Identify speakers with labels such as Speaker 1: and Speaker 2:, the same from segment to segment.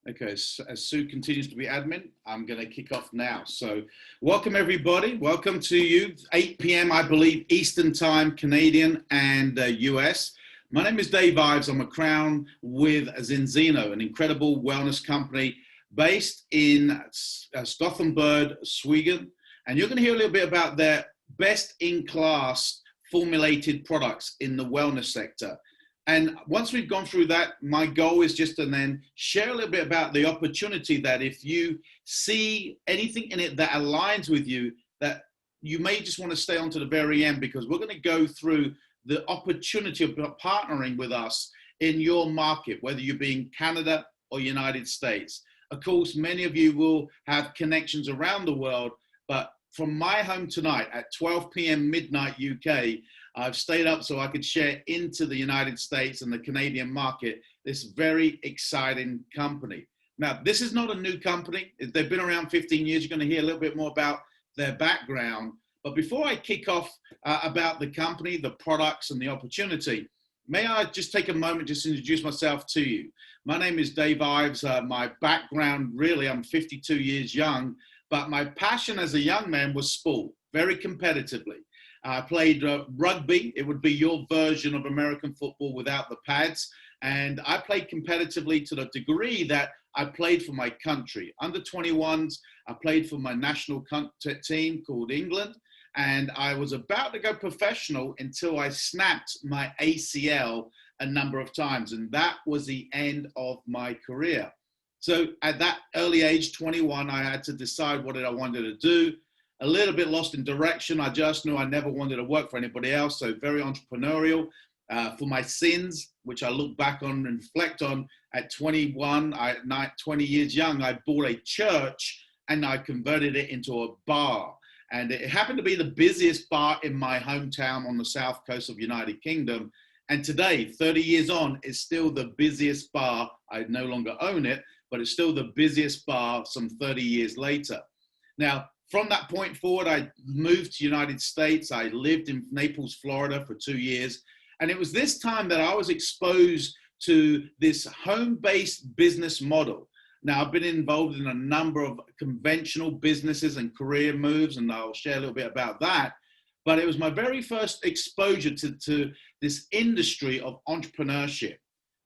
Speaker 1: Okay, as Sue continues to be admin, I'm going to kick off now. So welcome everybody. Welcome to you, 8 p.m. I believe Eastern time, Canadian and US. My name is Dave Ives. I'm a crown with Zinzino, an incredible wellness company based in Gothenburg, Sweden. And you're going to hear a little bit about their best-in-class formulated products in the wellness sector. And once we've gone through that, my goal is just to then share a little bit about the opportunity that if you see anything in it that aligns with you, that you may just want to stay on to the very end, because we're going to go through the opportunity of partnering with us in your market, whether you be in Canada or United States. Of course, many of you will have connections around the world, but from my home tonight at 12 p.m. midnight UK, I've stayed up so I could share into the United States and the Canadian market this very exciting company. Now, this is not a new company. They've been around 15 years. You're going to hear a little bit more about their background. But before I kick off about the company, the products, and the opportunity, may I just take a moment just to introduce myself to you. My name is Dave Ives. My background, really, I'm 52 years young, but my passion as a young man was sport, very competitively. I played rugby. It would be your version of American football without the pads. And I played competitively to the degree that I played for my country. Under 21s, I played for my national team called England. And I was about to go professional until I snapped my ACL a number of times. And that was the end of my career. So at that early age, 21, I had to decide what I wanted to do. A little bit lost in direction. I just knew I never wanted to work for anybody else. So very entrepreneurial. For my sins, which I look back on and reflect on, at 21, 20 years young, I bought a church and I converted it into a bar. And it happened to be the busiest bar in my hometown on the south coast of United Kingdom. And today, 30 years on, it's still the busiest bar. I no longer own it, but it's still the busiest bar some 30 years later. Now, from that point forward, I moved to United States. I lived in Naples, Florida for 2 years. And it was this time that I was exposed to this home-based business model. Now, I've been involved in a number of conventional businesses and career moves, and I'll share a little bit about that. But it was my very first exposure to this industry of entrepreneurship,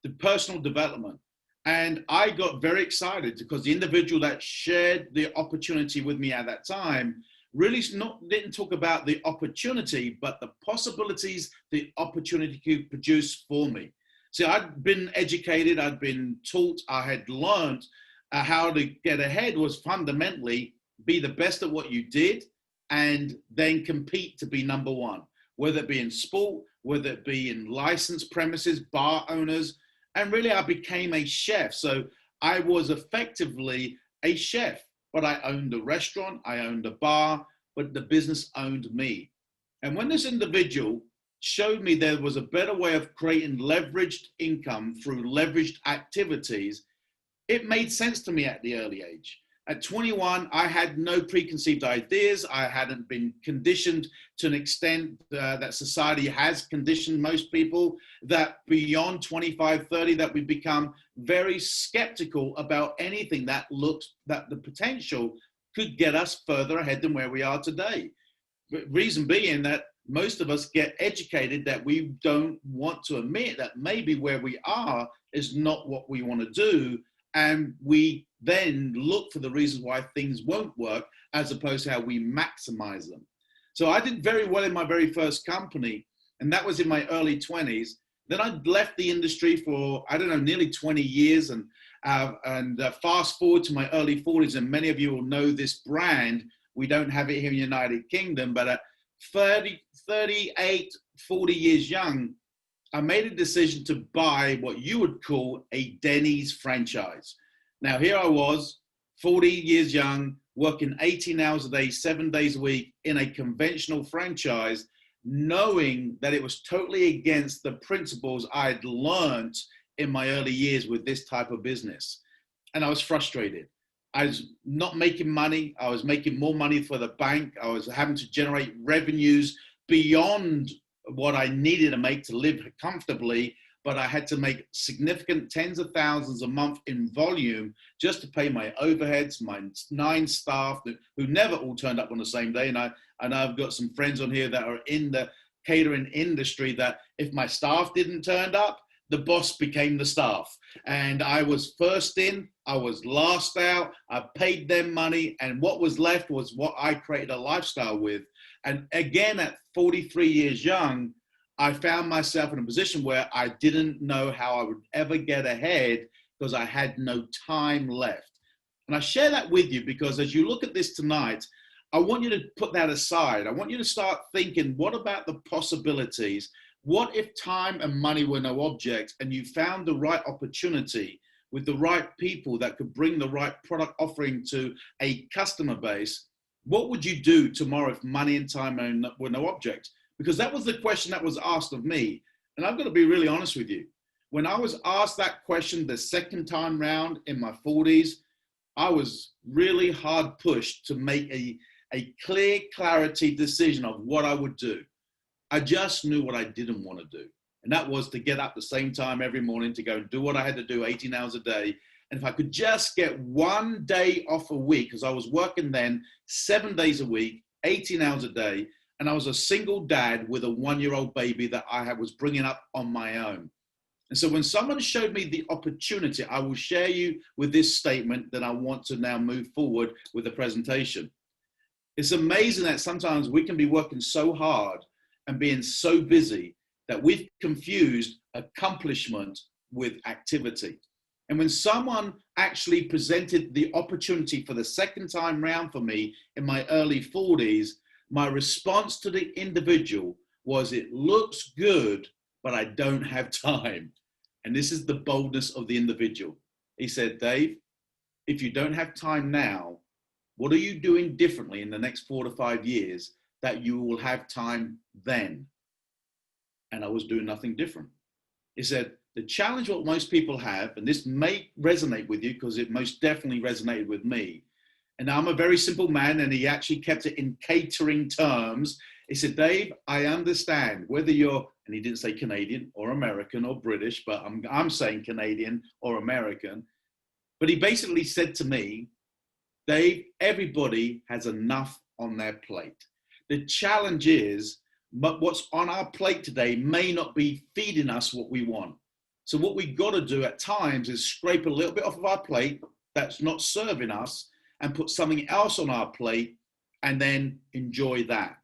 Speaker 1: to personal development. And I got very excited because the individual that shared the opportunity with me at that time really didn't talk about the opportunity, but the possibilities the opportunity could produce for me. See, I'd been educated, I'd been taught, I had learned how to get ahead was fundamentally be the best at what you did and then compete to be number one, whether it be in sport, whether it be in licensed premises, bar owners. And really, I became a chef. So I was effectively a chef, but I owned a restaurant, I owned a bar, but the business owned me. And when this individual showed me there was a better way of creating leveraged income through leveraged activities, it made sense to me at the early age. At 21, I had no preconceived ideas. I hadn't been conditioned to an extent that society has conditioned most people, that beyond 25, 30, that we become very skeptical about anything that looks, that the potential could get us further ahead than where we are today. Reason being that most of us get educated that we don't want to admit that maybe where we are is not what we want to do. And we then look for the reasons why things won't work as opposed to how we maximize them. So I did very well in my very first company, and that was in my early 20s. Then I left the industry for, I don't know, nearly 20 years and fast forward to my early 40s, and many of you will know this brand. We don't have it here in the United Kingdom, but at 38, 40 years young, I made a decision to buy what you would call a Denny's franchise. Now, here I was, 40 years young, working 18 hours a day, 7 days a week in a conventional franchise, knowing that it was totally against the principles I had learned in my early years with this type of business. And I was frustrated. I was not making money. I was making more money for the bank. I was having to generate revenues beyond what I needed to make to live comfortably, but I had to make significant tens of thousands a month in volume just to pay my overheads, my 9 staff who never all turned up on the same day. And I've got some friends on here that are in the catering industry that if my staff didn't turn up, the boss became the staff. And I was first in, I was last out, I paid them money, and what was left was what I created a lifestyle with. And again, at 43 years young, I found myself in a position where I didn't know how I would ever get ahead because I had no time left. And I share that with you because as you look at this tonight, I want you to put that aside. I want you to start thinking, what about the possibilities? What if time and money were no object and you found the right opportunity with the right people that could bring the right product offering to a customer base? What would you do tomorrow if money and time were no object? Because that was the question that was asked of me. And I've got to be really honest with you. When I was asked that question the second time round in my 40s, I was really hard pushed to make a clear clarity decision of what I would do. I just knew what I didn't want to do. And that was to get up the same time every morning to go and do what I had to do 18 hours a day. And if I could just get one day off a week, because I was working then 7 days a week, 18 hours a day, and I was a single dad with a 1-year-old baby that I was bringing up on my own. And so when someone showed me the opportunity, I will share you with this statement that I want to now move forward with the presentation. It's amazing that sometimes we can be working so hard and being so busy that we've confused accomplishment with activity. And when someone actually presented the opportunity for the second time round for me in my early 40s, my response to the individual was, it looks good, but I don't have time. And this is the boldness of the individual. He said, Dave, if you don't have time now, what are you doing differently in the next 4 to 5 years that you will have time then? And I was doing nothing different. He said, the challenge what most people have, and this may resonate with you because it most definitely resonated with me. And I'm a very simple man, and he actually kept it in catering terms. He said, Dave, I understand whether you're, and he didn't say Canadian or American or British, but I'm saying Canadian or American. But he basically said to me, Dave, everybody has enough on their plate. The challenge is, but what's on our plate today may not be feeding us what we want. So what we've got to do at times is scrape a little bit off of our plate that's not serving us and put something else on our plate and then enjoy that.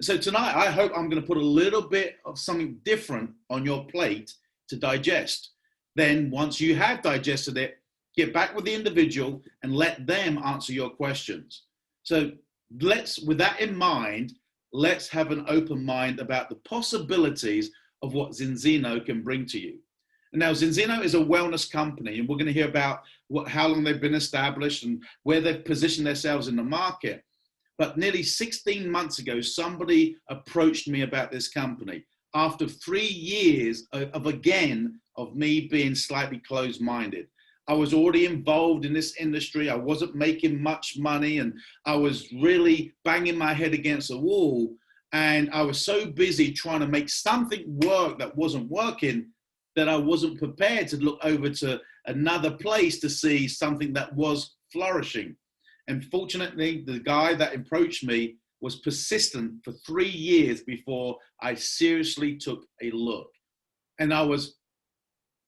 Speaker 1: So tonight, I hope I'm going to put a little bit of something different on your plate to digest. Then once you have digested it, get back with the individual and let them answer your questions. So with that in mind, let's have an open mind about the possibilities of what Zinzino can bring to you. And now Zinzino is a wellness company, and we're going to hear about how long they've been established and where they've positioned themselves in the market. But nearly 16 months ago, somebody approached me about this company after 3 years of me being slightly closed-minded. I was already involved in this industry. I wasn't making much money, and I was really banging my head against the wall. And I was so busy trying to make something work that wasn't working that I wasn't prepared to look over to another place to see something that was flourishing. And fortunately, the guy that approached me was persistent for 3 years before I seriously took a look. And I was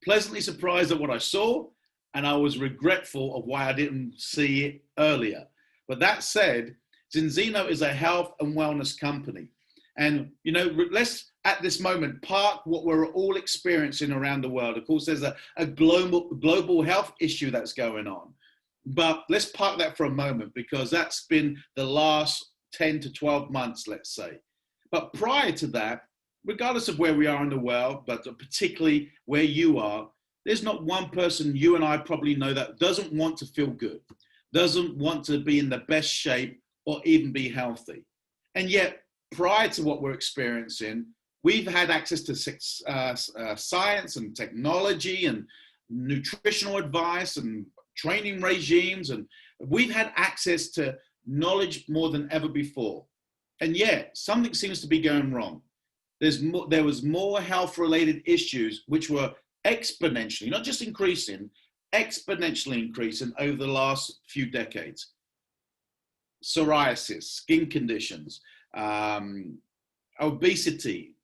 Speaker 1: pleasantly surprised at what I saw, and I was regretful of why I didn't see it earlier. But that said, Zinzino is a health and wellness company. And, you know, let's at this moment park what we're all experiencing around the world. Of course, there's a global health issue that's going on. But let's park that for a moment because that's been the last 10 to 12 months, let's say. But prior to that, regardless of where we are in the world, but particularly where you are, there's not one person you and I probably know that doesn't want to feel good, doesn't want to be in the best shape or even be healthy. And yet, prior to what we're experiencing, we've had access to science and technology and nutritional advice and training regimes, and we've had access to knowledge more than ever before. And yet, something seems to be going wrong. There was more health-related issues which were exponentially, not just increasing, exponentially increasing over the last few decades. Psoriasis, skin conditions, obesity,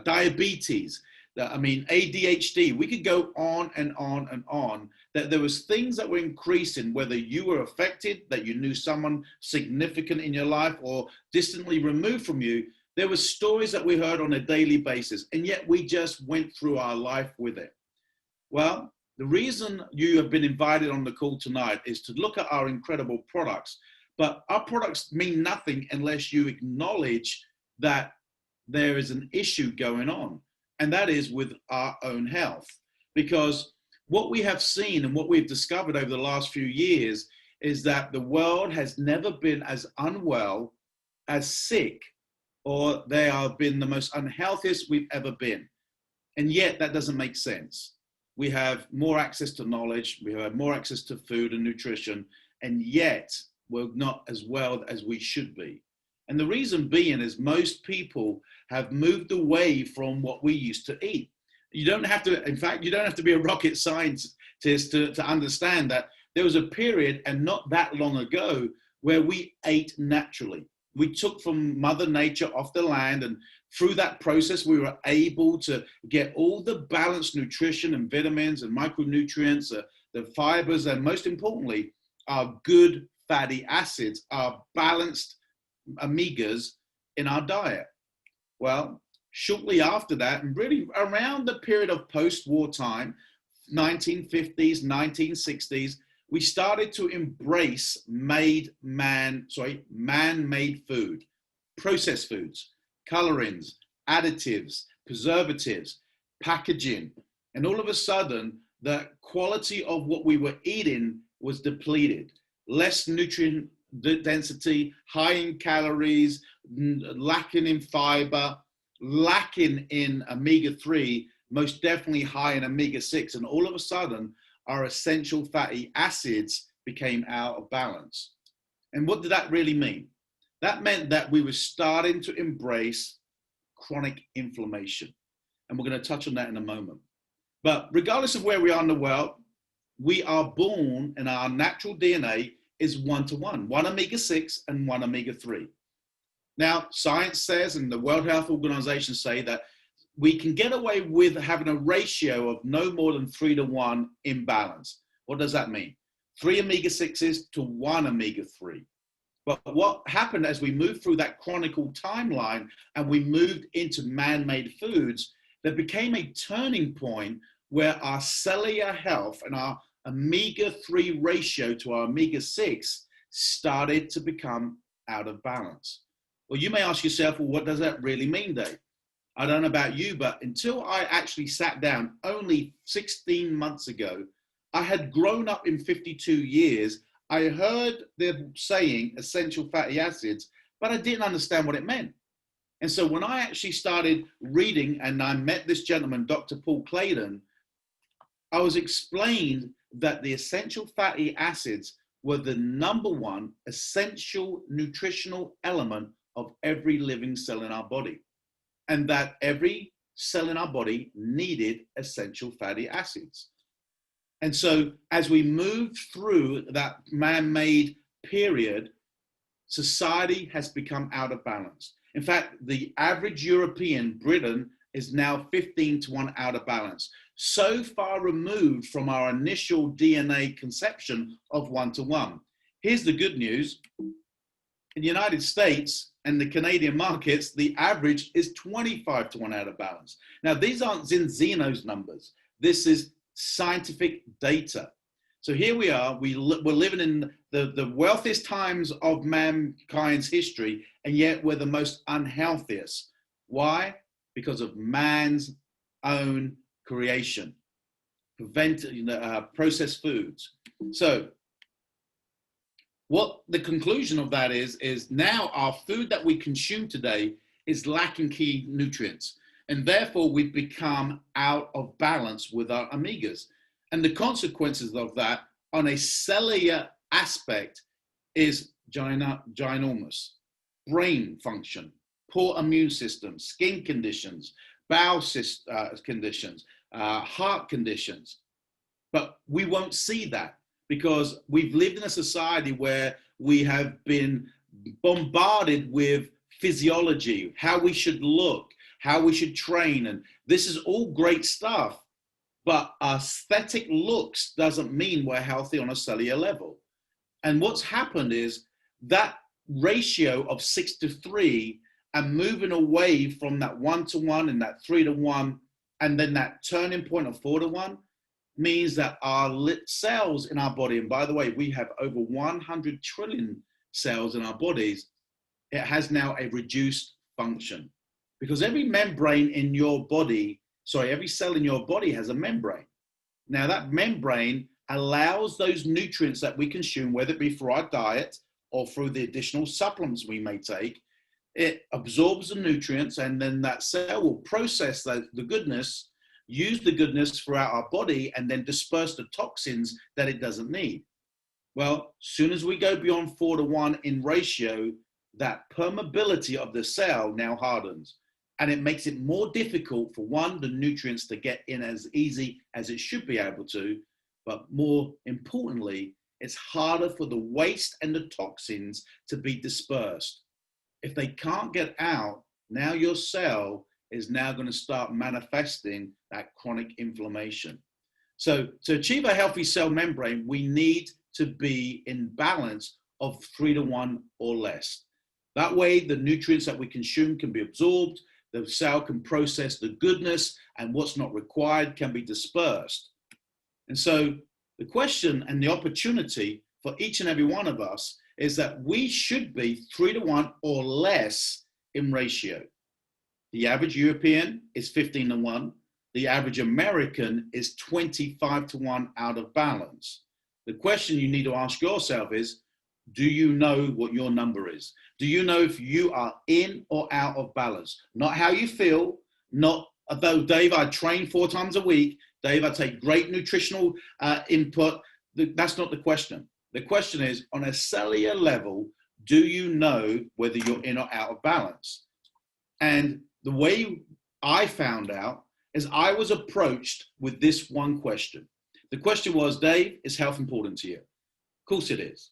Speaker 1: diabetes, ADHD. We could go on and on and on. That there was things that were increasing, whether you were affected, that you knew someone significant in your life or distantly removed from you. There were stories that we heard on a daily basis, and yet we just went through our life with it. Well, the reason you have been invited on the call tonight is to look at our incredible products. But our products mean nothing unless you acknowledge that there is an issue going on, and that is with our own health. Because what we have seen and what we've discovered over the last few years is that the world has never been as unwell, as sick, or they have been the most unhealthiest we've ever been. And yet that doesn't make sense. We have more access to knowledge, we have more access to food and nutrition, and yet we're not as well as we should be. And the reason being is most people have moved away from what we used to eat. You don't have to, in fact, you don't have to be a rocket scientist to understand that there was a period, and not that long ago, where we ate naturally. We took from Mother Nature off the land, and through that process, we were able to get all the balanced nutrition and vitamins and micronutrients, the fibers, and most importantly, our good fatty acids, our balanced omegas in our diet. Well, shortly after that, and really around the period of post-war time, 1950s, 1960s, we started to embrace man-made food, processed foods, colorings, additives, preservatives, packaging. And all of a sudden, the quality of what we were eating was depleted. Less nutrient density, high in calories, lacking in fiber, lacking in omega-3, most definitely high in omega-6. And all of a sudden, our essential fatty acids became out of balance. And what did that really mean? That meant that we were starting to embrace chronic inflammation. And we're going to touch on that in a moment. But regardless of where we are in the world, we are born, and our natural DNA is 1-to-1, one omega-6 and one omega-3. Now, science says, and the World Health Organization say, that we can get away with having a ratio of no more than 3-to-1 imbalance. What does that mean? 3 omega-6s to 1 omega-3. But what happened as we moved through that chronicle timeline and we moved into man-made foods, there became a turning point where our cellular health and our omega-3 ratio to our omega-6 started to become out of balance. Well, you may ask yourself, well, what does that really mean, Dave? I don't know about you, but until I actually sat down only 16 months ago, I had grown up in 52 years. I heard them saying essential fatty acids, but I didn't understand what it meant. And so when I actually started reading and I met this gentleman, Dr. Paul Clayton, I was explained that the essential fatty acids were the #1 essential nutritional element of every living cell in our body, and that every cell in our body needed essential fatty acids. And so as we moved through that man-made period, society has become out of balance. In fact, the average European, Britain, is now 15-to-1 out of balance. So far removed from our initial DNA conception of 1-to-1. Here's the good news. In the United States and the Canadian markets, the average is 25-to-1 out of balance. Now, these aren't Zinzino's numbers. This is scientific data. So here we are, we're living in the wealthiest times of mankind's history, and yet we're the most unhealthiest. Why? Because of man's own creation, processed foods. So what the conclusion of that is now our food that we consume today is lacking key nutrients, and therefore we've become out of balance with our omegas. And the consequences of that on a cellular aspect is ginormous. Brain function, poor immune system, skin conditions, bowel conditions, heart conditions. But we won't see that because we've lived in a society where we have been bombarded with physiology, how we should look, how we should train. And this is all great stuff. But aesthetic looks doesn't mean we're healthy on a cellular level. And what's happened is that ratio of 6-3 and moving away from that 1-1 and that 3-1, and then that turning point of 4-1 means that our cells in our body, and by the way, we have over 100 trillion cells in our bodies, it has now a reduced function. Because every membrane in your body, every cell in your body has a membrane. Now that membrane allows those nutrients that we consume, whether it be through our diet or through the additional supplements we may take, it absorbs the nutrients, and then that cell will process the goodness, use the goodness throughout our body, and then disperse the toxins that it doesn't need. Well, soon as we go beyond 4-1 in ratio, that permeability of the cell now hardens. And it makes it more difficult for the nutrients to get in as easy as it should be able to. But more importantly, it's harder for the waste and the toxins to be dispersed. If they can't get out, now your cell is now going to start manifesting that chronic inflammation. So to achieve a healthy cell membrane, we need to be in balance of 3-1 or less. That way, the nutrients that we consume can be absorbed, the cell can process the goodness, and what's not required can be dispersed. And so the question and the opportunity for each and every one of us is that we should be 3-1 or less in ratio. The average European is 15-1. The average American is 25-1 out of balance. The question you need to ask yourself is, do you know what your number is? Do you know if you are in or out of balance? Not how you feel, not, although Dave, I train 4 times a week. Dave, I take great nutritional input. That's not the question. The question is, on a cellular level, do you know whether you're in or out of balance? And the way I found out is I was approached with this one question. The question was, Dave, is health important to you? Of course it is.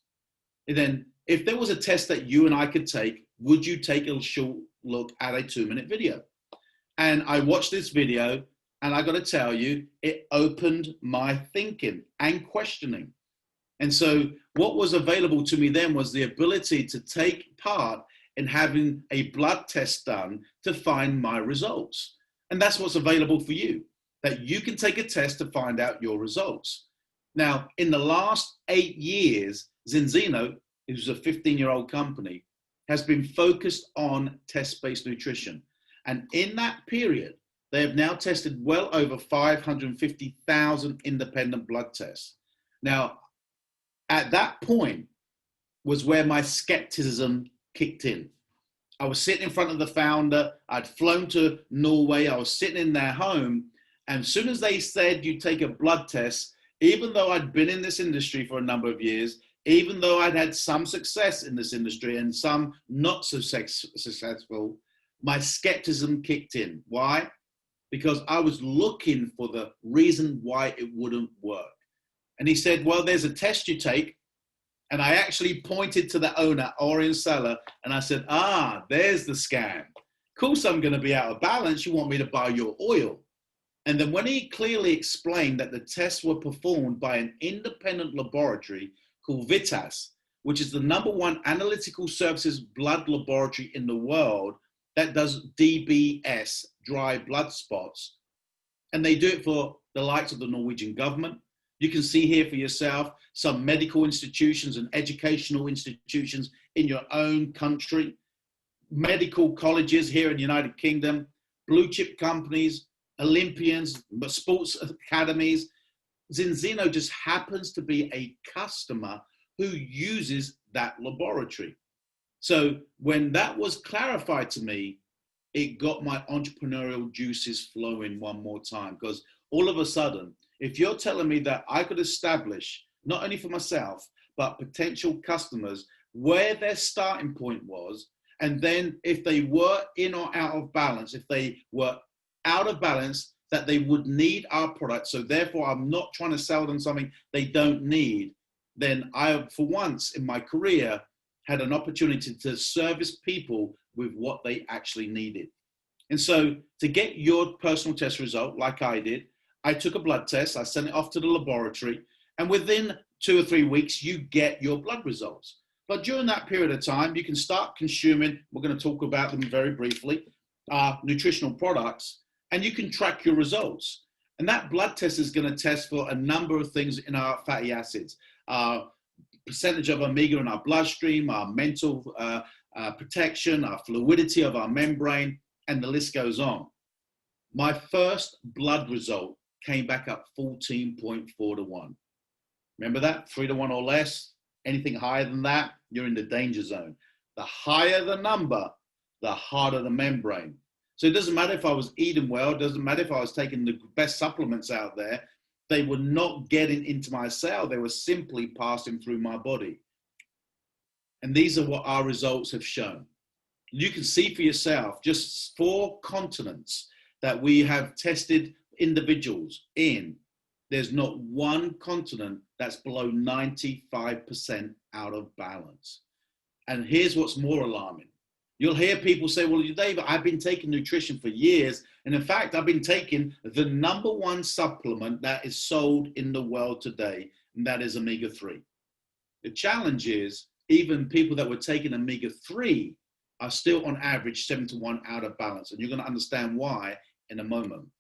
Speaker 1: And then if there was a test that you and I could take, would you take a short look at a 2-minute video? And I watched this video, and I got to tell you, it opened my thinking and questioning. And so what was available to me then was the ability to take part in having a blood test done to find my results. And that's what's available for you, that you can take a test to find out your results. Now, in the last 8 years, Zinzino, who's a 15-year-old company, has been focused on test-based nutrition. And in that period, they have now tested well over 550,000 independent blood tests. Now, at that point was where my skepticism kicked in. I was sitting in front of the founder. I'd flown to Norway. I was sitting in their home. And as soon as they said you take a blood test, even though I'd been in this industry for a number of years, even though I'd had some success in this industry and some not so successful, my skepticism kicked in. Why? Because I was looking for the reason why it wouldn't work. And he said, well, there's a test you take. And I actually pointed to the owner, Orion Seller, and I said, there's the scam. Of course, I'm going to be out of balance. You want me to buy your oil. And then when he clearly explained that the tests were performed by an independent laboratory called Vitas, which is the #1 analytical services blood laboratory in the world that does DBS, dry blood spots. And they do it for the likes of the Norwegian government. You can see here for yourself some medical institutions and educational institutions in your own country, medical colleges here in the United Kingdom, blue chip companies, Olympians, sports academies. Zinzino just happens to be a customer who uses that laboratory. So when that was clarified to me, it got my entrepreneurial juices flowing one more time, because all of a sudden, if you're telling me that I could establish, not only for myself, but potential customers, where their starting point was, And then if they were in or out of balance, if they were out of balance, that they would need our product. So therefore, I'm not trying to sell them something they don't need. Then I, for once in my career, had an opportunity to service people with what they actually needed. And so to get your personal test result, like I did, I took a blood test, I sent it off to the laboratory, and within 2 or 3 weeks, you get your blood results. But during that period of time, you can start consuming, we're going to talk about them very briefly, nutritional products, and you can track your results. And that blood test is going to test for a number of things in our fatty acids, percentage of omega in our bloodstream, our mental protection, our fluidity of our membrane, and the list goes on. My first blood result came back up 14.4 to 1. Remember that? 3 to 1 or less. Anything higher than that, you're in the danger zone. The higher the number, the harder the membrane. So it doesn't matter if I was eating well, it doesn't matter if I was taking the best supplements out there, they were not getting into my cell, they were simply passing through my body. And these are what our results have shown. You can see for yourself, just 4 continents that we have tested individuals in, there's not one continent that's below 95% out of balance. And here's what's more alarming. You'll hear people say, well, Dave, I've been taking nutrition for years. And in fact, I've been taking the #1 supplement that is sold in the world today, and that is omega-3. The challenge is, even people that were taking omega-3 are still on average 7 to 1 out of balance. And you're going to understand why in a moment.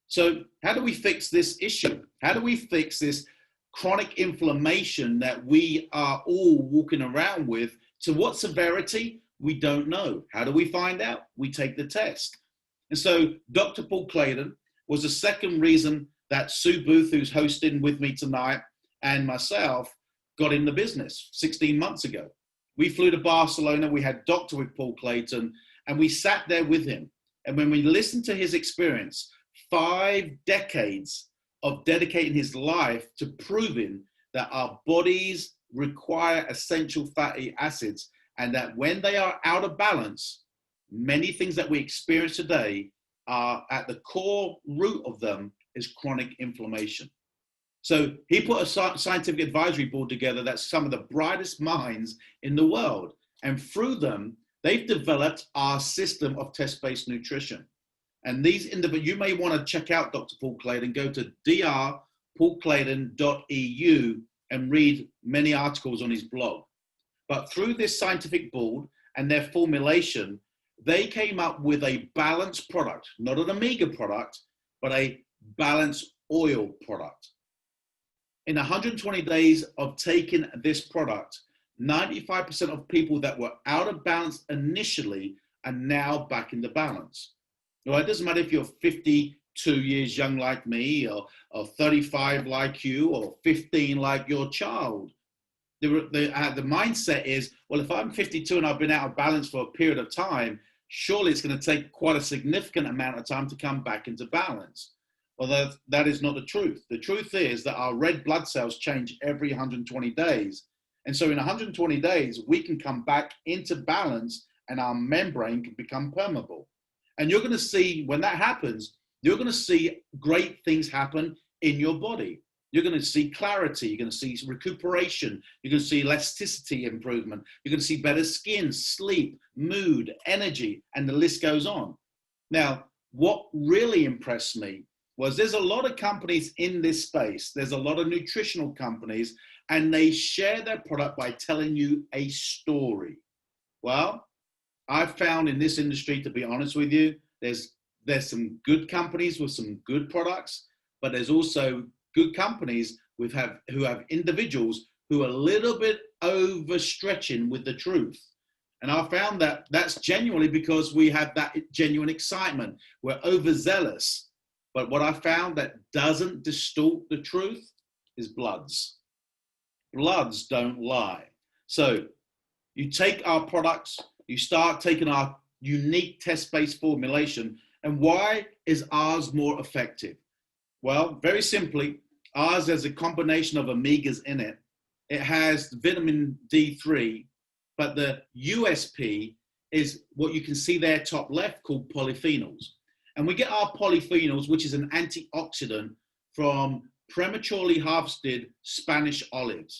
Speaker 1: So how do we fix this issue? How do we fix this chronic inflammation that we are all walking around with? To what severity? We don't know. How do we find out? We take the test. And so Dr. Paul Clayton was the second reason that Sue Booth, who's hosting with me tonight, and myself got in the business 16 months ago. We flew to Barcelona, we had Doctor with Paul Clayton, and we sat there with him. And when we listened to his experience, 5 decades of dedicating his life to proving that our bodies require essential fatty acids, and that when they are out of balance, many things that we experience today are at the core root of them is chronic inflammation. So he put a scientific advisory board together that's some of the brightest minds in the world. And through them, they've developed our system of test-based nutrition. And these individuals, you may want to check out Dr. Paul Clayton, go to drpaulclayton.eu and read many articles on his blog. But through this scientific board and their formulation, they came up with a balanced product, not an omega product, but a balanced oil product. In 120 days of taking this product, 95% of people that were out of balance initially are now back into balance. Well, it doesn't matter if you're 52 years young like me, or 35 like you, or 15 like your child. The mindset is, well, if I'm 52 and I've been out of balance for a period of time, surely it's going to take quite a significant amount of time to come back into balance. Well, that is not the truth. The truth is that our red blood cells change every 120 days. And so in 120 days, we can come back into balance and our membrane can become permeable. And you're going to see, when that happens, you're going to see great things happen in your body. You're going to see clarity, you're going to see recuperation, you're going to see elasticity improvement, you're going to see better skin, sleep, mood, energy, and the list goes on. Now, what really impressed me was there's a lot of companies in this space, there's a lot of nutritional companies, and they share their product by telling you a story. Well, I've found in this industry, to be honest with you, there's some good companies with some good products, but there's also good companies who have individuals who are a little bit overstretching with the truth. And I found that that's genuinely because we have that genuine excitement. We're overzealous. But what I found that doesn't distort the truth is bloods. Bloods don't lie. So you take our products, you start taking our unique test-based formulation, and why is ours more effective? Well, very simply, ours has a combination of omegas in it. It has vitamin D3, but the USP is what you can see there top left called polyphenols. And we get our polyphenols, which is an antioxidant, from prematurely harvested Spanish olives.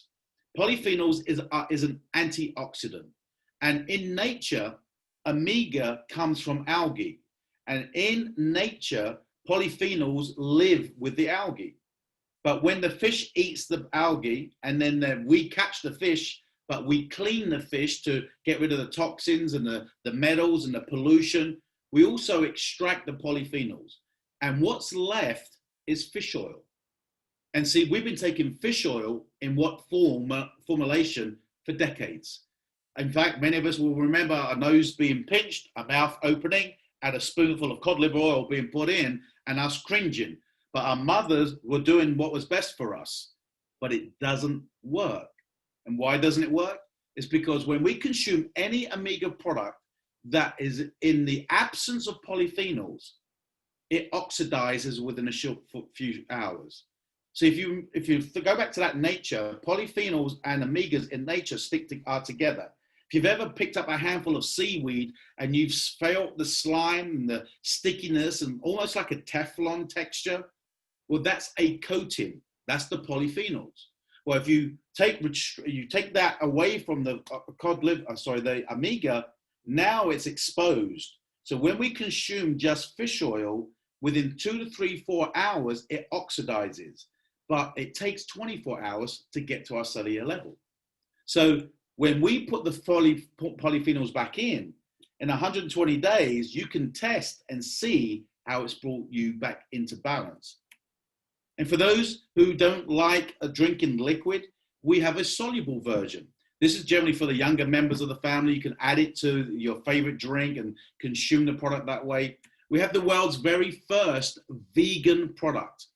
Speaker 1: Polyphenols is an antioxidant. And in nature, omega comes from algae. And in nature, polyphenols live with the algae. But when the fish eats the algae, and then we catch the fish, but we clean the fish to get rid of the toxins and the metals and the pollution, we also extract the polyphenols. And what's left is fish oil. And see, we've been taking fish oil in what formulation for decades. In fact, many of us will remember a nose being pinched, a mouth opening, and a spoonful of cod liver oil being put in, and us cringing. But our mothers were doing what was best for us. But it doesn't work. And why doesn't it work? It's because when we consume any omega product that is in the absence of polyphenols, it oxidizes within a short few hours. So if you go back to that nature, polyphenols and omegas in nature are together. If you've ever picked up a handful of seaweed and you've felt the slime and the stickiness and almost like a Teflon texture, well, that's a coating. That's the polyphenols. Well, if you take that away from the the omega, now it's exposed. So when we consume just fish oil, within 2 to 3, 4 hours, it oxidizes. But it takes 24 hours to get to our cellular level. So when we put the polyphenols back in 120 days, you can test and see how it's brought you back into balance. And for those who don't like drinking liquid, we have a soluble version. This is generally for the younger members of the family. You can add it to your favorite drink and consume the product that way. We have the world's very first vegan product.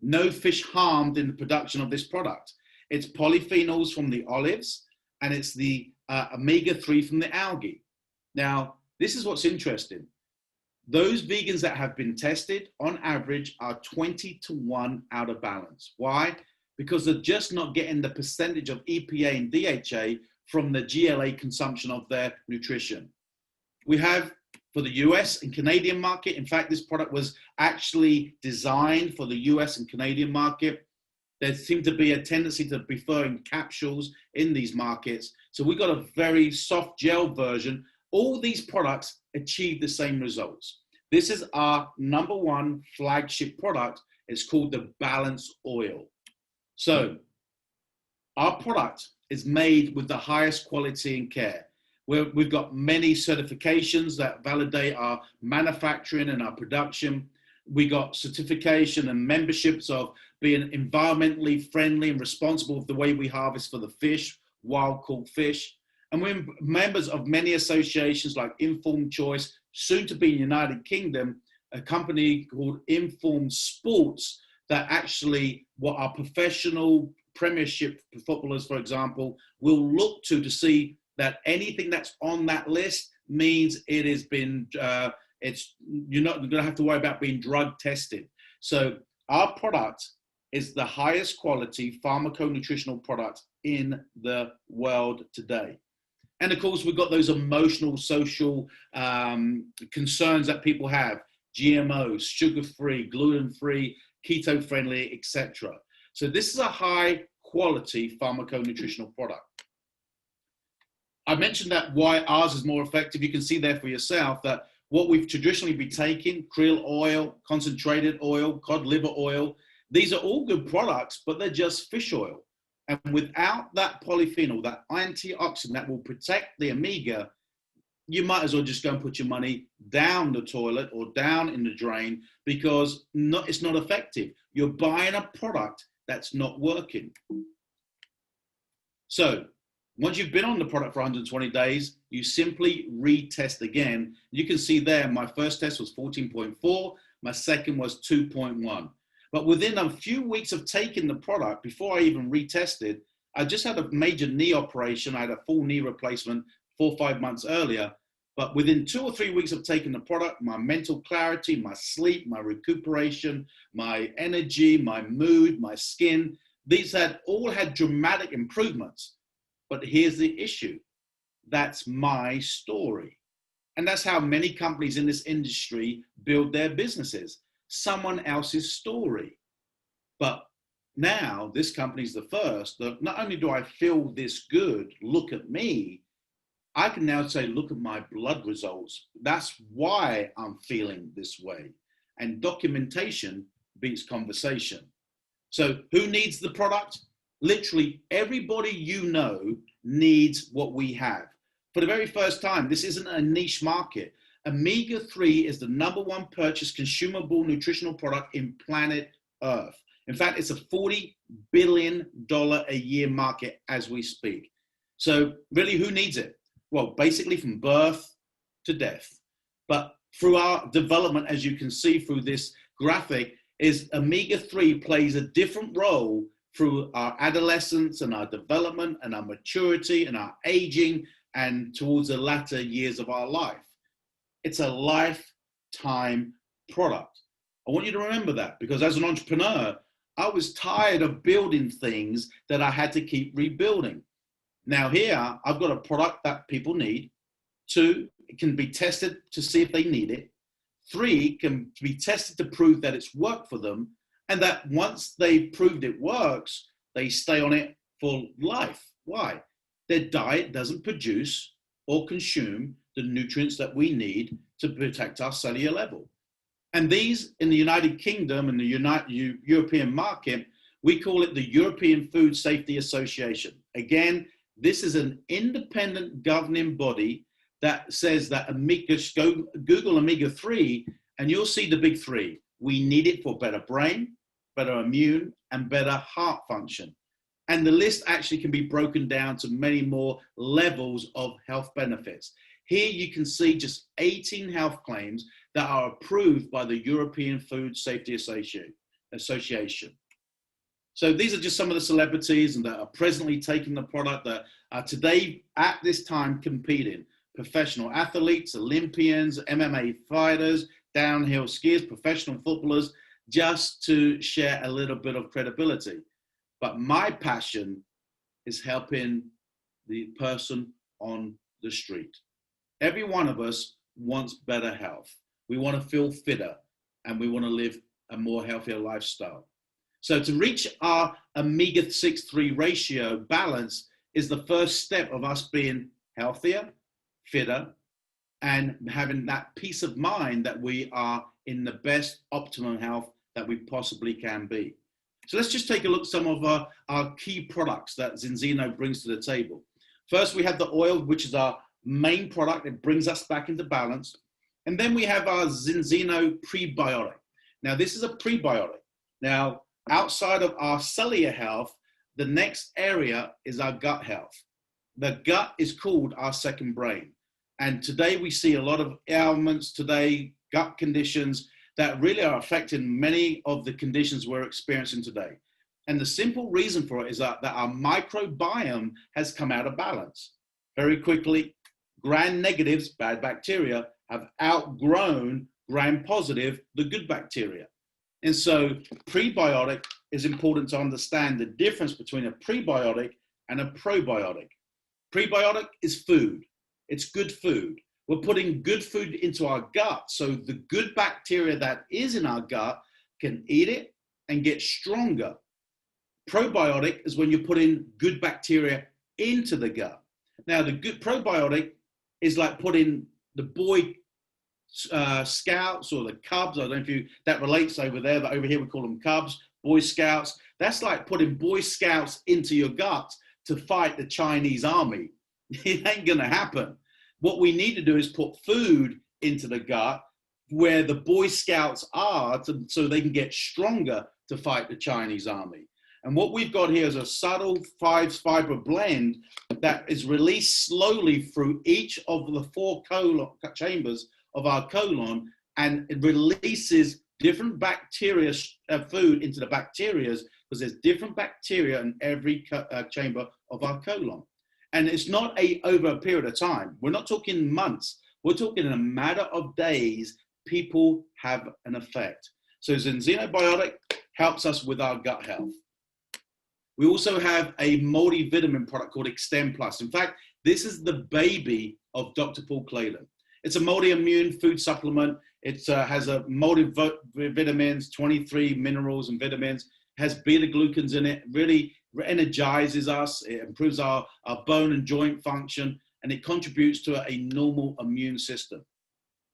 Speaker 1: No fish harmed in the production of this product. It's polyphenols from the olives, and it's the omega-3 from the algae. Now, this is what's interesting. Those vegans that have been tested, on average, are 20 to 1 out of balance. Why? Because they're just not getting the percentage of EPA and DHA from the GLA consumption of their nutrition. We have, for the US and Canadian market, in fact, this product was actually designed for the US and Canadian market. There seemed to be a tendency to preferring capsules in these markets. So we got a very soft gel version. All these products achieve the same results. This is our #1 flagship product. It's called the Balance Oil. So our product is made with the highest quality and care. We've got many certifications that validate our manufacturing and our production. We got certification and memberships of being environmentally friendly and responsible of the way we harvest for the fish, wild caught fish. And we're members of many associations like Informed Choice, soon to be in the United Kingdom, a company called Informed Sports, that actually what our professional Premiership footballers, for example, will look to see that anything that's on that list means it has been, you're not going to have to worry about being drug tested. So our product is the highest quality pharmaconutritional product in the world today. And of course, we've got those emotional, social concerns that people have: GMOs, sugar-free, gluten-free, keto-friendly, etc. So this is a high-quality pharmaconutritional product. I mentioned that why ours is more effective. You can see there for yourself that what we've traditionally been taking, krill oil, concentrated oil, cod liver oil, these are all good products, but they're just fish oil. And without that polyphenol, that antioxidant that will protect the omega, you might as well just go and put your money down the toilet or down in the drain, because it's not effective. You're buying a product that's not working. So once you've been on the product for 120 days, you simply retest again. You can see there, my first test was 14.4, my second was 2.1. But within a few weeks of taking the product, before I even retested, I just had a major knee operation. I had a full knee replacement 4 or 5 months earlier. But within 2 or 3 weeks of taking the product, my mental clarity, my sleep, my recuperation, my energy, my mood, my skin, these all had dramatic improvements. But here's the issue. That's my story. And that's how many companies in this industry build their businesses. Someone else's story. But now this company's the first that not only do I feel this good, look at me, I can now say, look at my blood results. That's why I'm feeling this way. And documentation beats conversation. So who needs the product? Literally everybody you know needs what we have. For the very first time, this isn't a niche market. Omega-3 is the #1 purchased consumable nutritional product in planet Earth. In fact, it's a $40 billion a year market as we speak. So really, who needs it? Well, basically from birth to death. But through our development, as you can see through this graphic, is omega-3 plays a different role through our adolescence and our development and our maturity and our aging and towards the latter years of our life. It's a lifetime product. I want you to remember that, because as an entrepreneur, I was tired of building things that I had to keep rebuilding. Now here, I've got a product that people need. 2, it can be tested to see if they need it. 3, can be tested to prove that it's worked for them, and that once they've proved it works, they stay on it for life. Why? Their diet doesn't produce or consume the nutrients that we need to protect our cellular level. And these, in the United Kingdom and the European market, we call it the European Food Safety Association. Again, this is an independent governing body that says that Google omega-3 and you'll see the big 3. We need it for better brain, better immune, and better heart function. And the list actually can be broken down to many more levels of health benefits. Here you can see just 18 health claims that are approved by the European Food Safety Association. So these are just some of the celebrities and that are presently taking the product that are today at this time competing. Professional athletes, Olympians, MMA fighters, downhill skiers, professional footballers, just to share a little bit of credibility. But my passion is helping the person on the street. Every one of us wants better health. We want to feel fitter and we want to live a more healthier lifestyle. So to reach our omega-6-3 ratio balance is the first step of us being healthier, fitter, and having that peace of mind that we are in the best optimum health that we possibly can be. So let's just take a look at some of our key products that Zinzino brings to the table. First, we have the oil, which is our main product. It brings us back into balance. And then we have our Zinzino prebiotic. Now, this is a prebiotic. Now, outside of our cellular health, the next area is our gut health. The gut is called our second brain. And today we see a lot of ailments today, gut conditions that really are affecting many of the conditions we're experiencing today. And the simple reason for it is that our microbiome has come out of balance. Very quickly, gram-negatives, bad bacteria, have outgrown gram-positive, the good bacteria. And so prebiotic is important to understand the difference between a prebiotic and a probiotic. Prebiotic is food. It's good food. We're putting good food into our gut, so the good bacteria that is in our gut can eat it and get stronger. Probiotic is when you put in good bacteria into the gut. Now, the good probiotic is like putting the Boy Scouts or the Cubs. I don't know if that relates over there, but over here we call them Cubs, Boy Scouts. That's like putting Boy Scouts into your gut to fight the Chinese army. It ain't gonna happen. What we need to do is put food into the gut where the Boy Scouts are so they can get stronger to fight the Chinese army. And what we've got here is a subtle 5-fiber blend that is released slowly through each of the 4 chambers of our colon, and it releases different bacteria food into the bacterias, because there's different bacteria in every chamber of our colon. And it's not over a period of time. We're not talking months. We're talking in a matter of days, people have an effect. So Zinzino Biotic helps us with our gut health. We also have a multivitamin product called Extend Plus. In fact, this is the baby of Dr. Paul Clayton. It's a multi-immune food supplement. It has a multivitamins, 23 minerals and vitamins, has beta-glucans in it, really energizes us, it improves our bone and joint function, and it contributes to a normal immune system.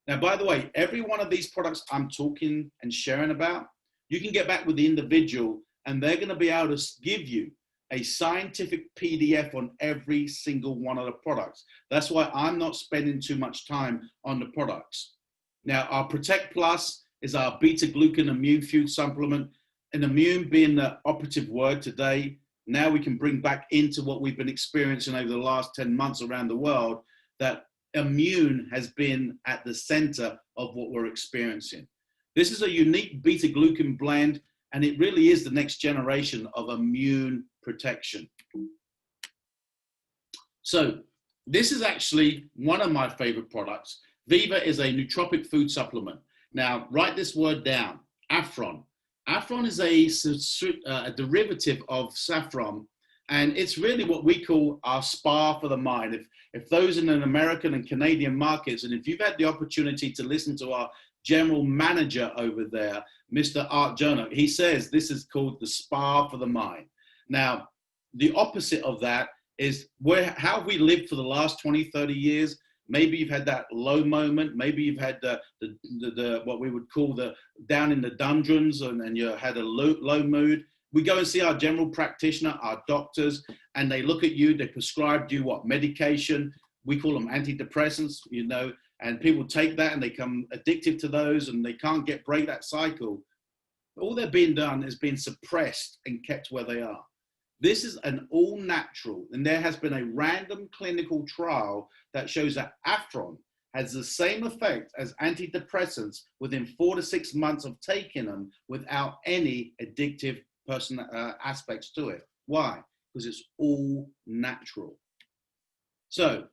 Speaker 1: Now, by the way, every one of these products I'm talking and sharing about, you can get back with the individual and they're going to be able to give you a scientific PDF on every single one of the products. That's why I'm not spending too much time on the products. Now, our Protect Plus is our beta-glucan immune food supplement, and immune being the operative word today. Now we can bring back into what we've been experiencing over the last 10 months around the world, that immune has been at the center of what we're experiencing. This is a unique beta-glucan blend, and it really is the next generation of immune protection. So this is actually one of my favorite products. Viva is a nootropic food supplement. Now, write this word down, Afron. Afron is a derivative of saffron, and it's really what we call our spa for the mind. If those in an American and Canadian markets, and if you've had the opportunity to listen to our general manager over there, Mr. Art Jono, he says this is called the spa for the mind. Now, the opposite of that is how have we lived for the last 20, 30 years? Maybe you've had that low moment. Maybe you've had the what we would call the down in the doldrums, and you had a low mood. We go and see our general practitioner, our doctors, and they look at you. They prescribe you what? Medication. We call them antidepressants, you know, and people take that and they become addicted to those and they can't break that cycle. All they're being done is being suppressed and kept where they are. This is an all natural, and there has been a random clinical trial that shows that Afron has the same effect as antidepressants within 4 to 6 months of taking them without any addictive aspects to it. Why? Because it's all natural. So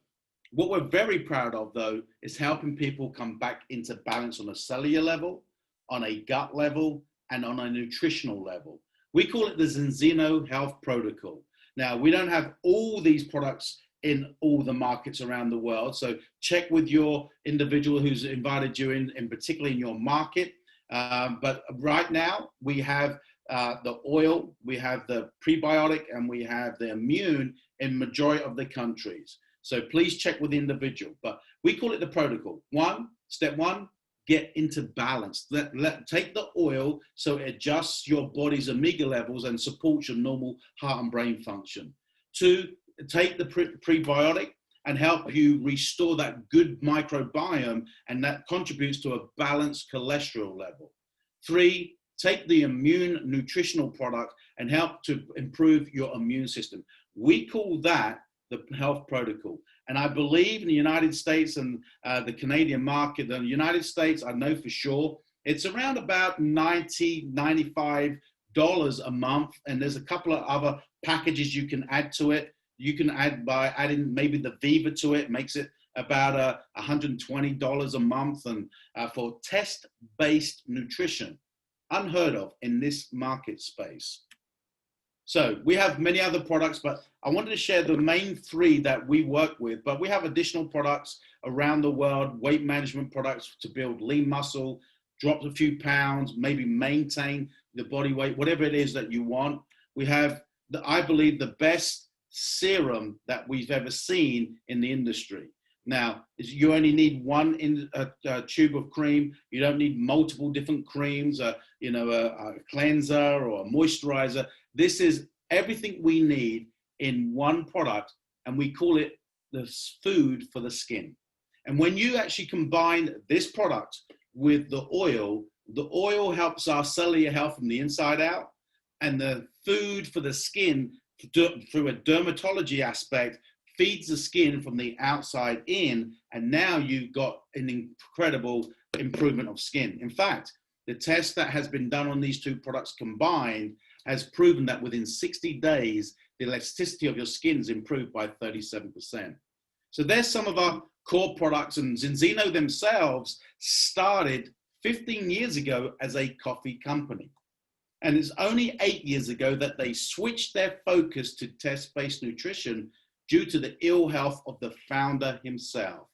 Speaker 1: what we're very proud of, though, is helping people come back into balance on a cellular level, on a gut level, and on a nutritional level. We call it the Zenzino Health Protocol. Now, we don't have all these products in all the markets around the world, so check with your individual who's invited you in particularly in your market. But right now, we have the oil, we have the prebiotic, and we have the immune in majority of the countries. So please check with the individual, but we call it the protocol. Step one, get into balance. Take the oil so it adjusts your body's omega levels and supports your normal heart and brain function. 2, take the prebiotic and help you restore that good microbiome, and that contributes to a balanced cholesterol level. 3, take the immune nutritional product and help to improve your immune system. We call that the health protocol. And I believe in the United States and the Canadian market, the United States, I know for sure, it's around about $90, $95 a month. And there's a couple of other packages you can add to it. You can add by adding maybe the Viva to it, makes it about $120 a month. And for test-based nutrition, unheard of in this market space. So we have many other products, but I wanted to share the main 3 that we work with, but we have additional products around the world, weight management products to build lean muscle, drop a few pounds, maybe maintain the body weight, whatever it is that you want. We have, I believe, the best serum that we've ever seen in the industry. Now, you only need one tube of cream. You don't need multiple different creams, a cleanser or a moisturizer. This is everything we need in one product, and we call it the food for the skin. And when you actually combine this product with the oil helps our cellular health from the inside out, and the food for the skin through a dermatology aspect feeds the skin from the outside in, and now you've got an incredible improvement of skin. In fact, the test that has been done on these 2 products combined has proven that within 60 days, the elasticity of your skin is improved by 37%. So there's some of our core products, and Zenzino themselves started 15 years ago as a coffee company. And it's only 8 years ago that they switched their focus to test-based nutrition due to the ill health of the founder himself.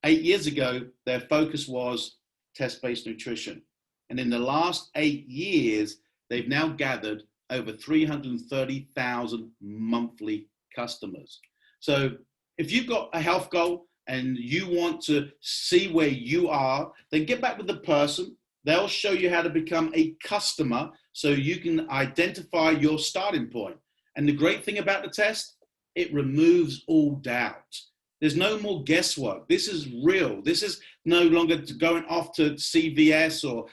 Speaker 1: 8 years ago, their focus was test-based nutrition. And in the last 8 years, they've now gathered over 330,000 monthly customers. So if you've got a health goal and you want to see where you are, then get back with the person. They'll show you how to become a customer so you can identify your starting point. And the great thing about the test, it removes all doubt. There's no more guesswork. This is real. This is no longer going off to CVS or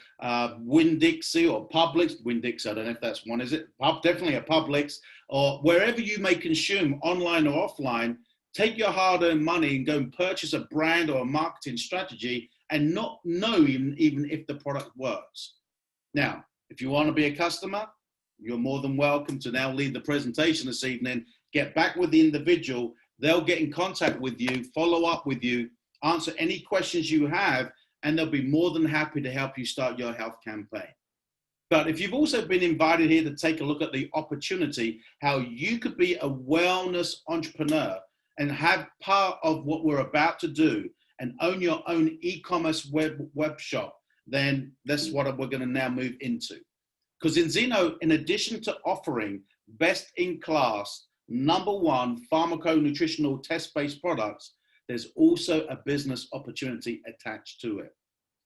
Speaker 1: Winn-Dixie or Publix. Winn-Dixie, I don't know if that's one, is it? Definitely a Publix, or wherever you may consume, online or offline. Take your hard-earned money and go and purchase a brand or a marketing strategy and not know even if the product works. Now, if you want to be a customer, you're more than welcome to now leave the presentation this evening, get back with the individual. They'll get in contact with you, follow up with you, answer any questions you have, and they'll be more than happy to help you start your health campaign. But if you've also been invited here to take a look at the opportunity, how you could be a wellness entrepreneur and have part of what we're about to do and own your own e-commerce web shop, then that's what we're going to now move into. Because Enzino, in addition to offering best-in-class, #1 pharmaco-nutritional test-based products, there's also a business opportunity attached to it.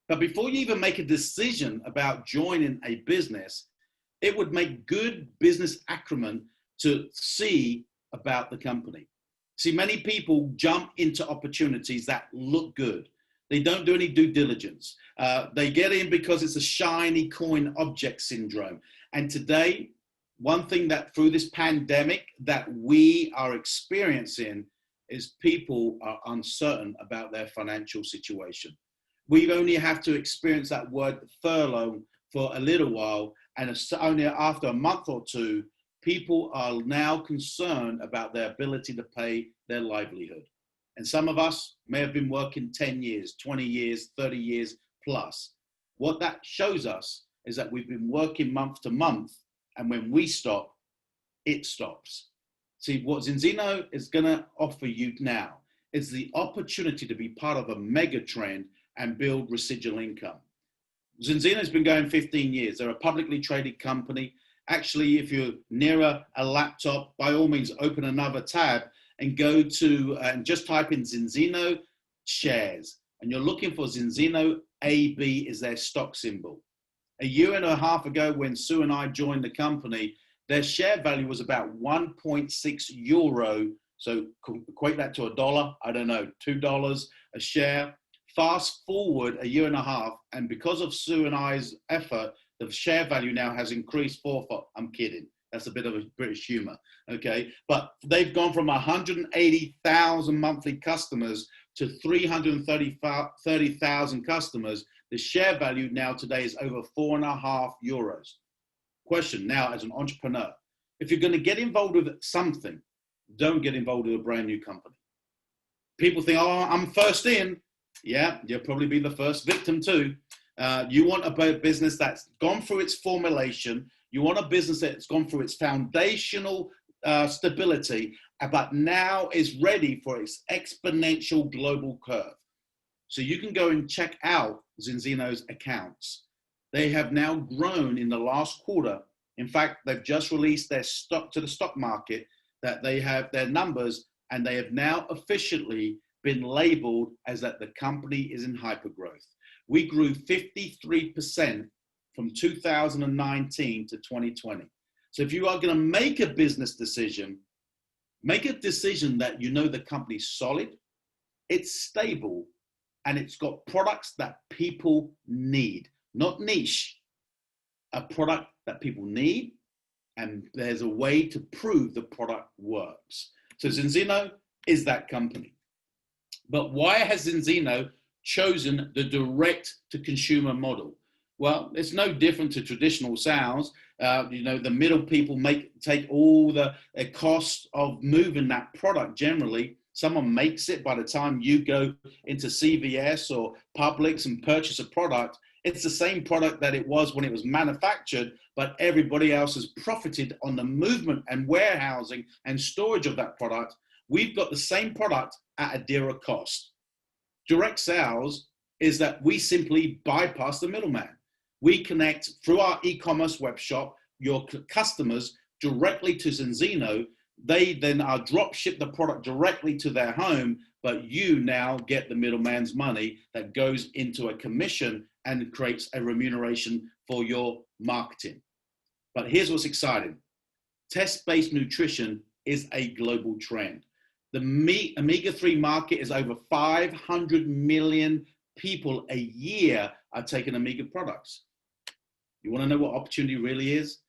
Speaker 1: But before you even make a decision about joining a business, it would make good business acumen to see about the company. See, many people jump into opportunities that look good. They don't do any due diligence. They get in because it's a shiny coin object syndrome. And today, one thing that through this pandemic that we are experiencing is people are uncertain about their financial situation. We only have to experience that word furlough for a little while, and it's only after a month or two, people are now concerned about their ability to pay their livelihood. And some of us may have been working 10 years, 20 years, 30 years plus. What that shows us is that we've been working month to month, and when we stop, it stops. See, what Enzino is going to offer you now is the opportunity to be part of a mega trend and build residual income. Enzino has been going 15 years. They're a publicly traded company. Actually, if you're near a laptop, by all means, open another tab and go to, and just type in Enzino shares. And you're looking for Enzino AB is their stock symbol. A year and a half ago, when Sue and I joined the company, their share value was about 1.6 euro. So equate that to $1, I don't know, $2 a share. Fast forward a year and a half, and because of Sue and I's effort, the share value now has increased fourfold. I'm kidding. That's a bit of a British humor, okay? But they've gone from 180,000 monthly customers to 330,000 customers. The share value now today is over 4.5 euros. Question now, as an entrepreneur, if you're going to get involved with something, don't get involved with a brand new company. People think, oh, I'm first in. Yeah, you'll probably be the first victim too. You want a business that's gone through its formulation. You want a business that's gone through its foundational stability, but now is ready for its exponential global curve. So you can go and check out Enzino's accounts. They have now grown in the last quarter. In fact, they've just released their stock to the stock market, that they have their numbers, and they have now officially been labeled as that the company is in hypergrowth. We grew 53% from 2019 to 2020. So if you are going to make a business decision, make a decision that you know the company's solid, it's stable, and it's got products that people need, not niche, a product that people need, and there's a way to prove the product works. So Enzino is that company. But why has Enzino chosen the direct-to-consumer model? Well, it's no different to traditional sales. The middle people take all the cost of moving that product generally. Someone makes it. By the time you go into CVS or Publix and purchase a product, it's the same product that it was when it was manufactured, but everybody else has profited on the movement and warehousing and storage of that product. We've got the same product at a dearer cost. Direct sales is that we simply bypass the middleman. We connect through our e-commerce web shop your customers directly to Zinzino. They then are drop ship the product directly to their home, but you now get the middleman's money that goes into a commission and creates a remuneration for your marketing. But here's what's exciting. Test-based nutrition is a global trend. The omega-3 market is over 500 million people a year are taking omega products. You want to know what opportunity really is?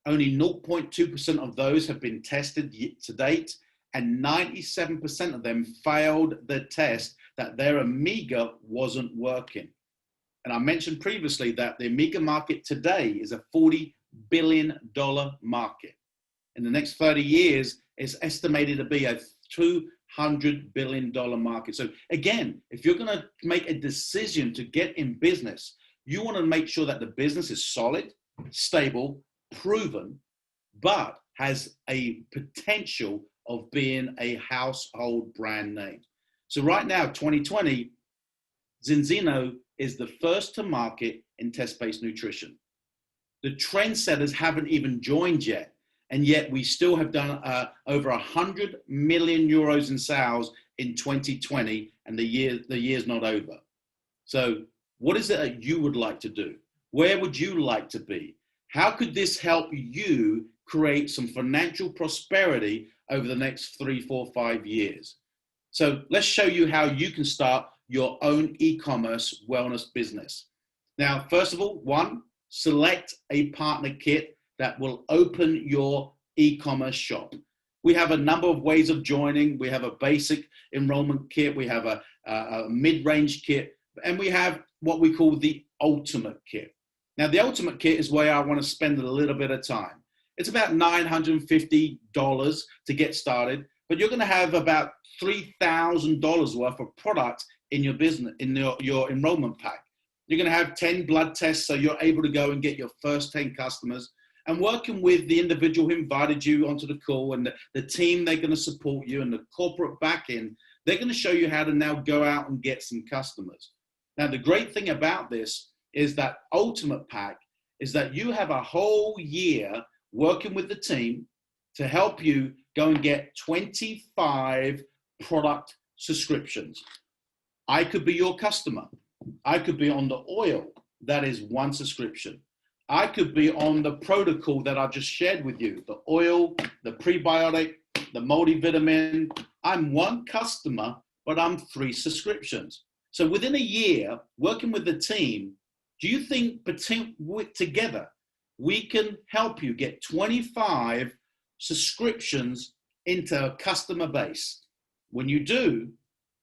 Speaker 1: Only 0.2% of those have been tested to date, and 97% of them failed the test that their omega wasn't working. And I mentioned previously that the omega market today is a $40 billion market. In the next 30 years, it's estimated to be a $200 billion market. So again, if you're going to make a decision to get in business, you want to make sure that the business is solid, stable, proven, but has a potential of being a household brand name. So right now, 2020, Zinzino is the first to market in test-based nutrition. The trendsetters haven't even joined yet, and yet we still have done over 100 million euros in sales in 2020, and the year's not over. So what is it that you would like to do? Where would you like to be? How could this help you create some financial prosperity over the next 3, 4, 5 years? So let's show you how you can start your own e-commerce wellness business. Now, first of all, one, select a partner kit that will open your e-commerce shop. We have a number of ways of joining. We have a basic enrollment kit. We have a mid-range kit, and we have what we call the ultimate kit. Now, the ultimate kit is where I want to spend a little bit of time. It's about $950 to get started, but you're going to have about $3,000 worth of product in your business, in your enrollment pack. You're going to have 10 blood tests, so you're able to go and get your first 10 customers. And working with the individual who invited you onto the call and the team, they're going to support you, and the corporate back-end, they're going to show you how to now go out and get some customers. Now, the great thing about this is that ultimate pack is that you have a whole year working with the team to help you go and get 25 product subscriptions. I could be your customer. I could be on the oil. That is one subscription. I could be on the protocol that I just shared with you, the oil, the prebiotic, the multivitamin. I'm one customer, but I'm 3 subscriptions. So within a year, working with the team, do you think together we can help you get 25 subscriptions into a customer base? When you do,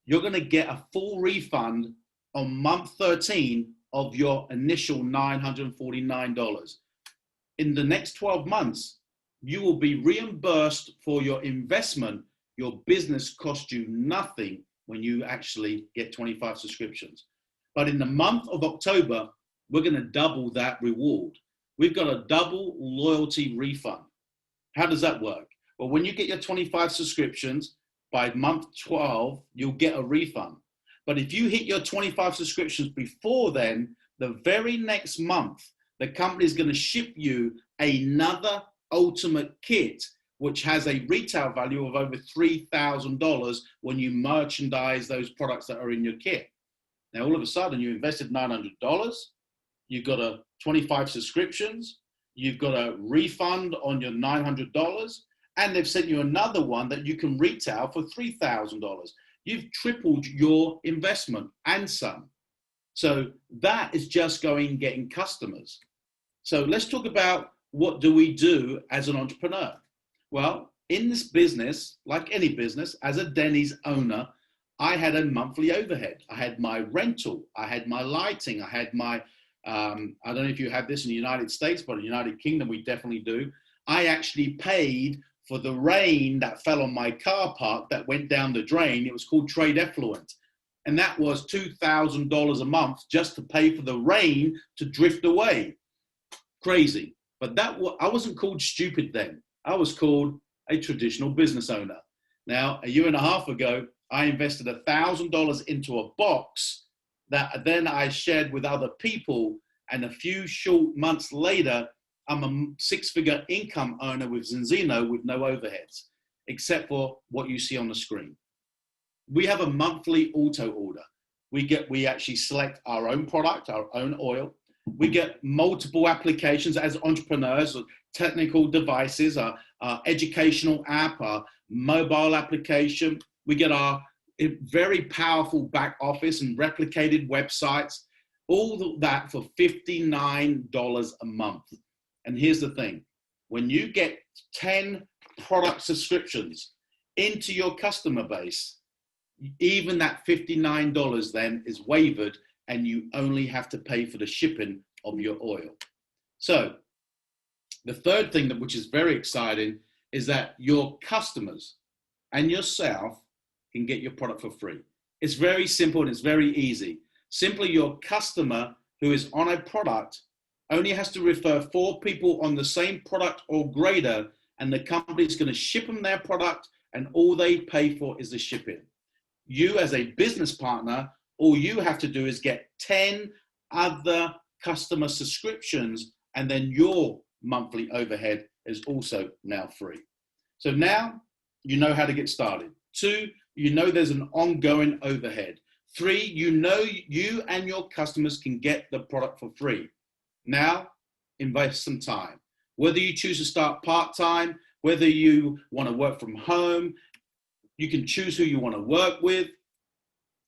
Speaker 1: you're going to get a full refund on month 13 of your initial $949. In the next 12 months, you will be reimbursed for your investment. Your business cost you nothing when you actually get 25 subscriptions. But in the month of October, we're going to double that reward. We've got a double loyalty refund. How does that work? Well, when you get your 25 subscriptions, by month 12, you'll get a refund. But if you hit your 25 subscriptions before then, the very next month, the company is going to ship you another ultimate kit, which has a retail value of over $3,000 when you merchandise those products that are in your kit. Now, all of a sudden, you invested $900, you've got a 25 subscriptions, you've got a refund on your $900, and they've sent you another one that you can retail for $3,000. You've tripled your investment and some. So that is just going and getting customers. So let's talk about what do we do as an entrepreneur. Well, in this business, like any business, as a Denny's owner, I had a monthly overhead. I had my rental, I had my lighting, I had my, I don't know if you have this in the United States, but in the United Kingdom, we definitely do. I actually paid for the rain that fell on my car park that went down the drain. It was called trade effluent. And that was $2,000 a month just to pay for the rain to drift away. Crazy. But I wasn't called stupid then. I was called a traditional business owner. Now, a year and a half ago, I invested $1,000 into a box that then I shared with other people. And a few short months later, I'm a six-figure income owner with Zinzino with no overheads, except for what you see on the screen. We have a monthly auto order. We actually select our own product, our own oil. We get multiple applications as entrepreneurs, technical devices, our educational app, our mobile application. We get our very powerful back office and replicated websites, all that for $59 a month. And here's the thing, when you get 10 product subscriptions into your customer base, even that $59 then is waived, and you only have to pay for the shipping of your oil. So the third thing which is very exciting is that your customers and yourself can get your product for free. It's very simple and it's very easy. Simply, your customer who is on a product only has to refer 4 people on the same product or greater, and the company is going to ship them their product, and all they pay for is the shipping. You as a business partner, all you have to do is get 10 other customer subscriptions, and then your monthly overhead is also now free. So now you know how to get started. 2, you know there's an ongoing overhead. 3, you know you and your customers can get the product for free. Now, invest some time. Whether you choose to start part-time, whether you want to work from home, you can choose who you want to work with.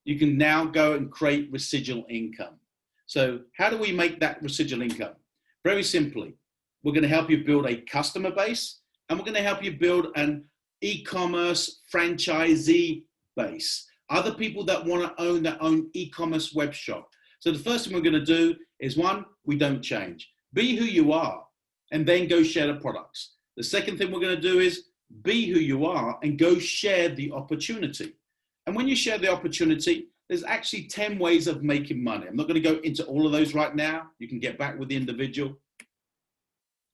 Speaker 1: You can now go and create residual income. So how do we make that residual income? Very simply, we're going to help you build a customer base, and we're going to help you build an e-commerce franchisee base. Other people that want to own their own e-commerce web shop. So the first thing we're going to do is, 1, we don't change. Be who you are, and then go share the products. The second thing we're going to do is be who you are and go share the opportunity. And when you share the opportunity, there's actually 10 ways of making money. I'm not going to go into all of those right now. You can get back with the individual.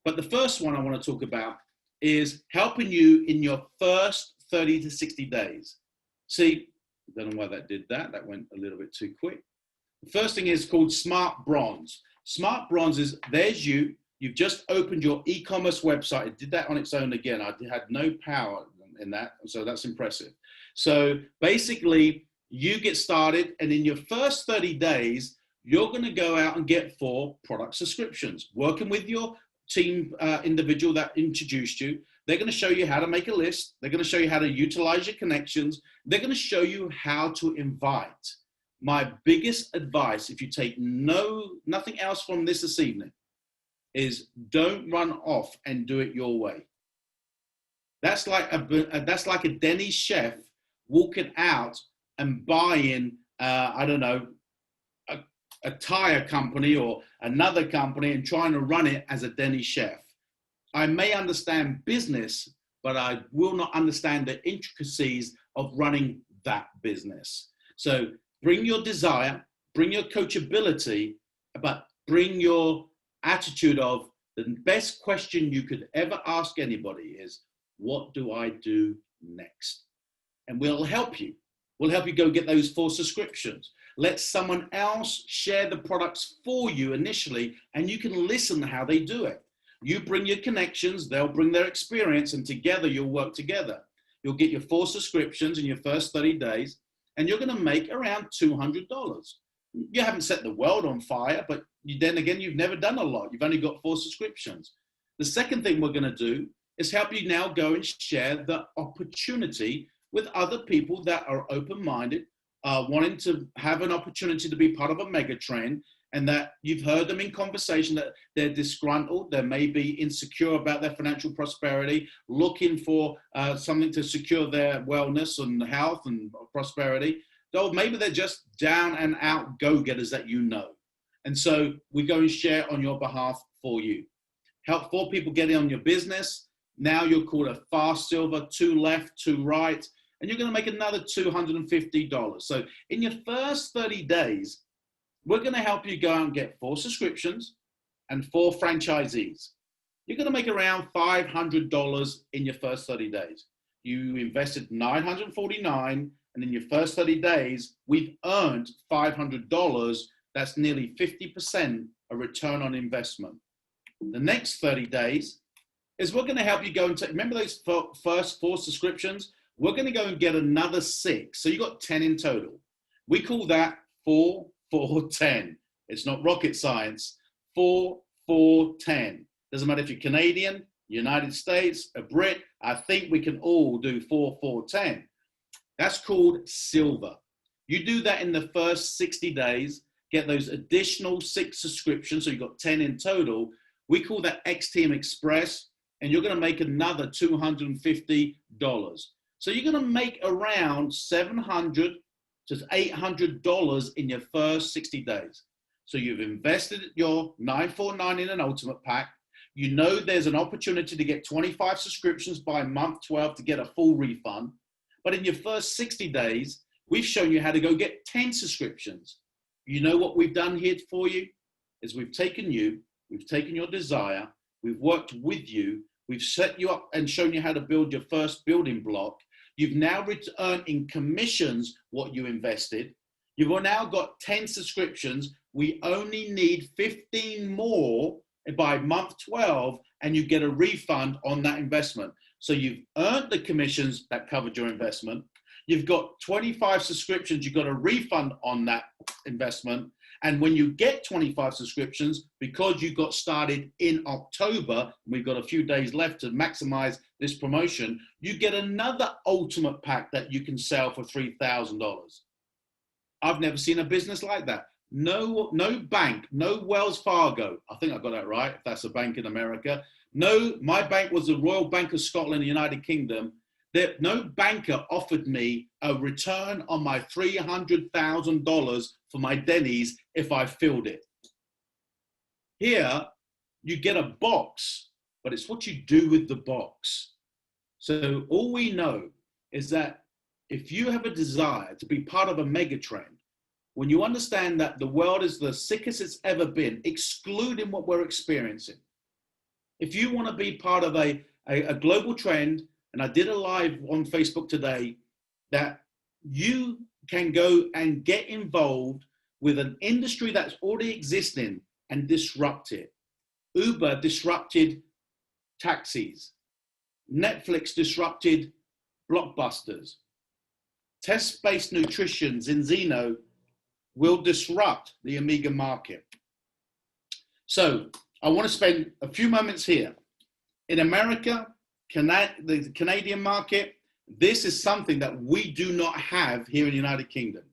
Speaker 1: But the first one I want to talk about is helping you in your first 30 to 60 days. See, I don't know why that did that. That went a little bit too quick. The first thing is called Smart Bronze. Smart Bronze is, there's you. You've just opened your e-commerce website. It did that on its own again. I had no power in that, so that's impressive. So basically, you get started, and in your first 30 days, you're going to go out and get 4 product subscriptions. Working with your team individual that introduced you, they're going to show you how to make a list. They're going to show you how to utilize your connections. They're going to show you how to invite. My biggest advice, if you take nothing else from this evening, is don't run off and do it your way. That's like a Denny's chef walking out and buying, I don't know, a tire company or another company and trying to run it as a Denny's chef. I may understand business, but I will not understand the intricacies of running that business. So bring your desire, bring your coachability, but bring your attitude of, the best question you could ever ask anybody is, what do I do next? And we'll help you. We'll help you go get those 4 subscriptions. Let someone else share the products for you initially, and you can listen to how they do it. You bring your connections, they'll bring their experience, and together you'll work together. You'll get your 4 subscriptions in your first 30 days, and you're going to make around $200. You haven't set the world on fire, but then again, you've never done a lot. You've only got 4 subscriptions. The second thing we're going to do is help you now go and share the opportunity with other people that are open-minded, wanting to have an opportunity to be part of a mega trend, and that you've heard them in conversation that they're disgruntled, they may be insecure about their financial prosperity, looking for something to secure their wellness and health and prosperity. Or maybe they're just down and out go-getters that you know. And so we go and share on your behalf for you. Help 4 people get in on your business. Now you're called a fast silver, 2 left, 2 right, and you're going to make another $250. So in your first 30 days, we're going to help you go out and get 4 subscriptions and 4 franchisees. You're going to make around $500 in your first 30 days. You invested $949, and in your first 30 days, we've earned $500. That's nearly 50% a return on investment. The next 30 days is we're going to help you go and take, remember those first 4 subscriptions? We're going to go and get another 6. So you got 10 in total. We call that 4, 4, 10. It's not rocket science. 4, 4, 10. Doesn't matter if you're Canadian, United States, a Brit. I think we can all do 4, 4, 10. That's called silver. You do that in the first 60 days, get those additional 6 subscriptions, so you've got 10 in total. We call that X-Team Express, and you're going to make another $250. So you're going to make around $700 to $800 in your first 60 days. So you've invested your $949 in an ultimate pack. You know there's an opportunity to get 25 subscriptions by month 12 to get a full refund. But in your first 60 days, we've shown you how to go get 10 subscriptions. You know what we've done here for you is we've taken your desire, we've worked with you, we've set you up and shown you how to build your first building block. You've now earned in commissions what you invested. You've now got 10 subscriptions. We only need 15 more by month 12, and you get a refund on that investment. So you've earned the commissions that covered your investment. You've got 25 subscriptions. You've got a refund on that investment. And when you get 25 subscriptions, because you got started in October, we've got a few days left to maximize this promotion, you get another ultimate pack that you can sell for $3,000. I've never seen a business like that. No bank, no Wells Fargo. I think I got that right, if that's a bank in America. No, my bank was the Royal Bank of Scotland, the United Kingdom. No banker offered me a return on my $300,000 for my Denny's if I filled it. Here, you get a box, but it's what you do with the box. So all we know is that if you have a desire to be part of a mega trend, when you understand that the world is the sickest it's ever been, excluding what we're experiencing, if you want to be part of a global trend, and I did a live on Facebook today, that you can go and get involved with an industry that's already existing and disrupt it. Uber disrupted taxis. Netflix disrupted blockbusters. Test-based nutrition, Zinzino, will disrupt the Amiga market. So I want to spend a few moments here. In America, the Canadian market, this is something that we do not have here in the United Kingdom.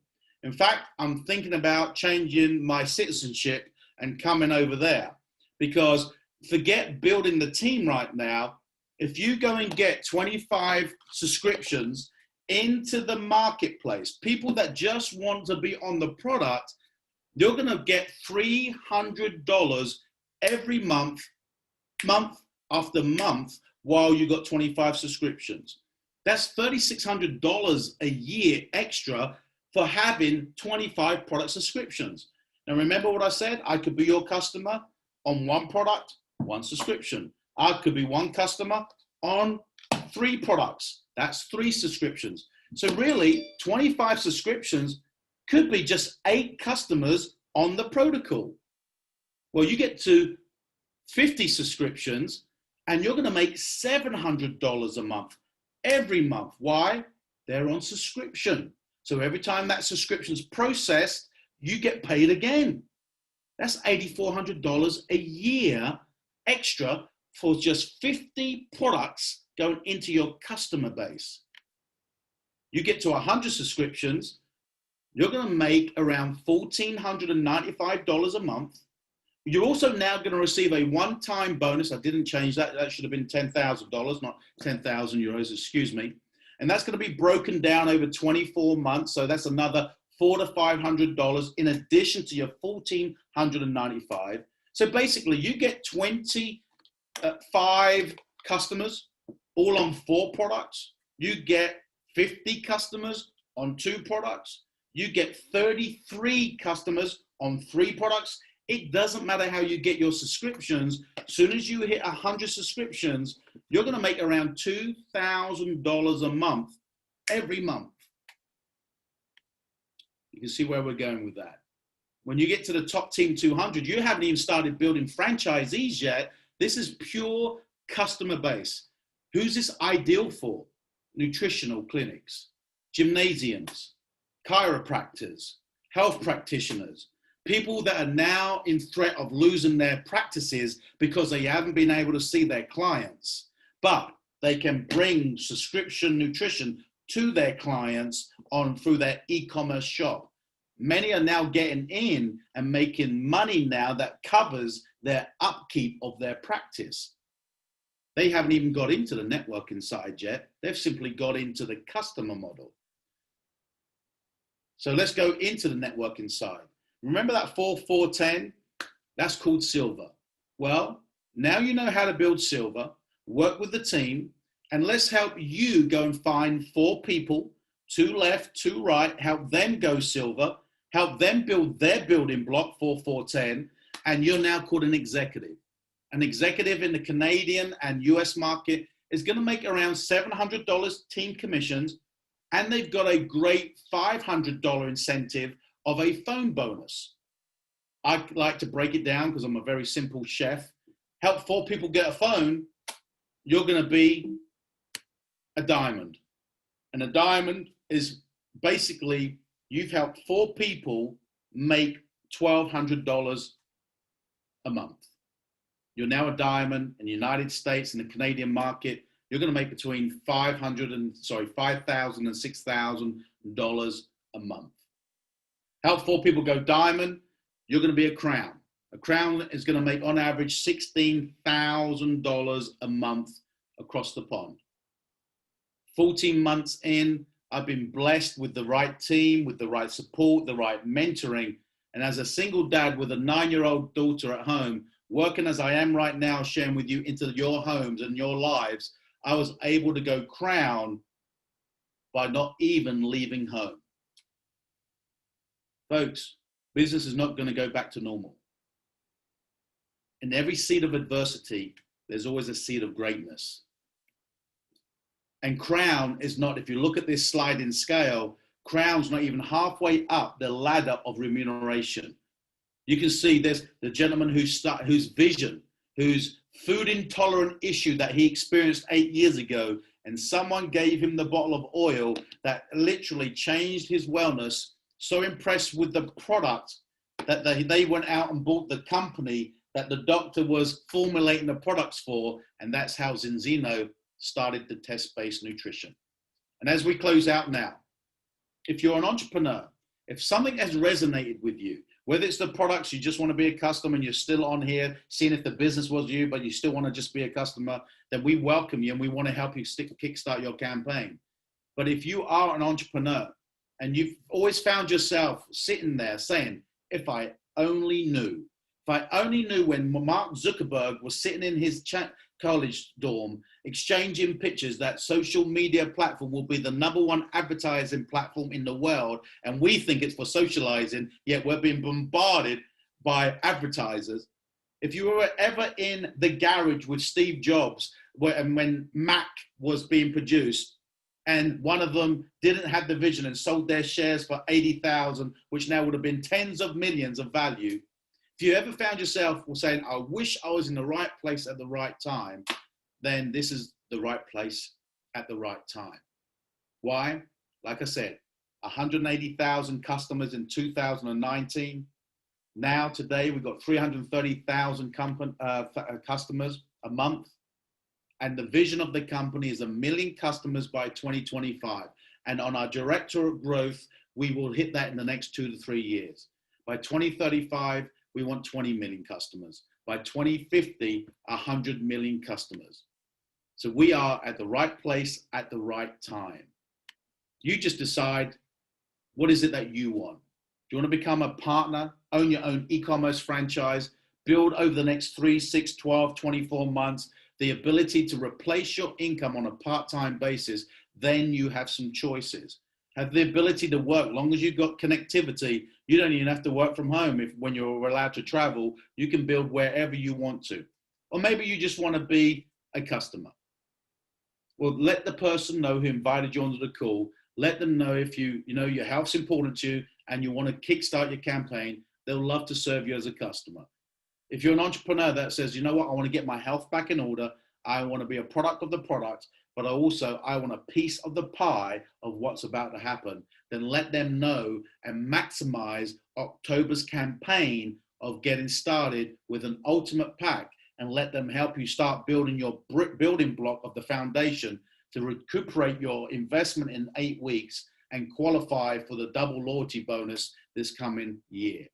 Speaker 1: In fact, I'm thinking about changing my citizenship and coming over there, because forget building the team right now. If you go and get 25 subscriptions into the marketplace, people that just want to be on the product, you're going to get $300 every month after month, while you got 25 subscriptions. That's $3,600 a year extra for having 25 product subscriptions. Now remember what I said? I could be your customer on 1 product, 1 subscription. I could be 1 customer on 3 products. That's 3 subscriptions. So really 25 subscriptions could be just 8 customers on the protocol. Well, you get to 50 subscriptions, and you're going to make $700 a month, every month. Why? They're on subscription. So every time that subscription's processed, you get paid again. That's $8,400 a year extra for just 50 products going into your customer base. You get to 100 subscriptions, you're going to make around $1,495 a month. You're also now going to receive a one-time bonus. I didn't change that. That should have been $10,000, not 10,000 euros, excuse me. And that's going to be broken down over 24 months. So that's another $400 to $500 in addition to your $1,495. So basically you get 25 customers all on 4 products. You get 50 customers on 2 products. You get 33 customers on 3 products. It doesn't matter how you get your subscriptions. As soon as you hit 100 subscriptions, you're going to make around $2,000 a month, every month. can see where we're going with that. When you get to the top team 200, you haven't even started building franchisees yet. This is pure customer base. Who's this ideal for? Nutritional clinics, gymnasiums, chiropractors, health practitioners, people that are now in threat of losing their practices because they haven't been able to see their clients, but they can bring subscription nutrition to their clients through their e-commerce shop. Many are now getting in and making money now that covers their upkeep of their practice. They haven't even got into the networking side yet. They've simply got into the customer model. So let's go into the networking side. Remember that 4-4-10? That's called silver. Well, now you know how to build silver, work with the team, and let's help you go and find 4 people, 2 left, 2 right, help them go silver, help them build their building block 4-4-10, and you're now called an executive. An executive in the Canadian and US market is going to make around $700 team commissions, and they've got a great $500 incentive of a phone bonus. I like to break it down because I'm a very simple chef. Help 4 people get a phone, you're going to be a diamond. And a diamond is basically you've helped 4 people make $1,200 a month. You're now a diamond in the United States and the Canadian market. You're going to make between $5,000 and $6,000 a month. Help 4 people go diamond, you're going to be a crown. A crown is going to make on average $16,000 a month across the pond. 14 months in, I've been blessed with the right team, with the right support, the right mentoring. And as a single dad with a 9-year-old daughter at home, working as I am right now, sharing with you into your homes and your lives, I was able to go crown by not even leaving home. Folks, business is not going to go back to normal. In every seed of adversity, there's always a seed of greatness. And crown is not, if you look at this sliding scale, crown's not even halfway up the ladder of remuneration. You can see there's the gentleman whose vision, whose food intolerant issue that he experienced 8 years ago, and someone gave him the bottle of oil that literally changed his wellness, so impressed with the product that they went out and bought the company that the doctor was formulating the products for, and that's how Zinzino started the test-based nutrition. And as we close out now, if you're an entrepreneur, if something has resonated with you, whether it's the products, you just want to be a customer and you're still on here, seeing if the business was you, but you still want to just be a customer, then we welcome you and we want to help you kickstart your campaign. But if you are an entrepreneur and you've always found yourself sitting there saying, if I only knew, when Mark Zuckerberg was sitting in his college dorm exchanging pictures, that social media platform will be the #1 advertising platform in the world, and we think it's for socializing, yet we're being bombarded by advertisers. If you were ever in the garage with Steve Jobs when Mac was being produced, and one of them didn't have the vision and sold their shares for 80,000, which now would have been tens of millions of value. If you ever found yourself saying, I wish I was in the right place at the right time, then this is the right place at the right time. Why? Like I said, 180,000 customers in 2019. Now, today, we've got 330,000 customers a month. And the vision of the company is 1 million customers by 2025. And on our director of growth, we will hit that in the next 2 to 3 years. By 2035, we want 20 million customers. By 2050, 100 million customers. So we are at the right place at the right time. You just decide, what is it that you want? Do you want to become a partner, own your own e-commerce franchise, build over the next 3, 6, 12, 24 months, the ability to replace your income on a part-time basis? Then you have some choices. Have the ability to work. Long as you've got connectivity, you don't even have to work from home. When you're allowed to travel, you can build wherever you want to. Or maybe you just want to be a customer. Well, let the person know who invited you onto the call. Let them know if your health's important to you. and you want to kickstart your campaign, they'll love to serve you as a customer. If you're an entrepreneur that says, you know what, I want to get my health back in order, I want to be a product of the product, but I want a piece of the pie of what's about to happen, then let them know and maximize October's campaign of getting started with an ultimate pack, and let them help you start building your building block of the foundation to recuperate your investment in 8 weeks and qualify for the double loyalty bonus this coming year.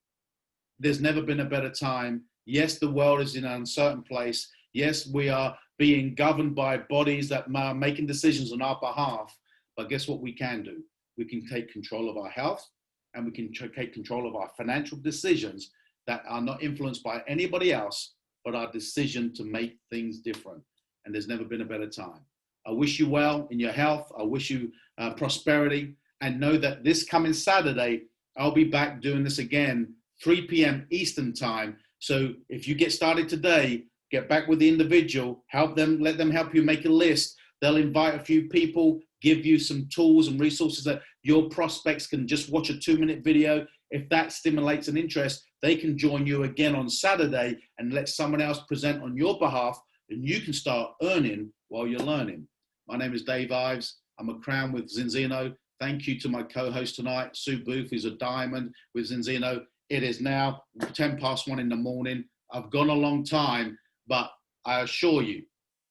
Speaker 1: There's never been a better time. Yes, the world is in an uncertain place. Yes, we are being governed by bodies that are making decisions on our behalf. But guess what we can do? We can take control of our health, and we can take control of our financial decisions that are not influenced by anybody else, but our decision to make things different. And there's never been a better time. I wish you well in your health. I wish you prosperity, and know that this coming Saturday, I'll be back doing this again, 3 p.m. Eastern time. So if you get started today, get back with the individual, help them, let them help you make a list. They'll invite a few people, give you some tools and resources that your prospects can just watch a 2-minute video. If that stimulates an interest, they can join you again on Saturday and let someone else present on your behalf, and you can start earning while you're learning. My name is Dave Ives. I'm a crown with Zinzino. Thank you to my co-host tonight, Sue Booth, who's a diamond with Zinzino. It is now 1:10 in the morning. I've gone a long time, but I assure you,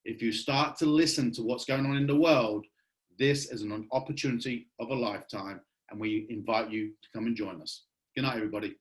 Speaker 1: if you start to listen to what's going on in the world, this is an opportunity of a lifetime, and we invite you to come and join us. Good night, everybody.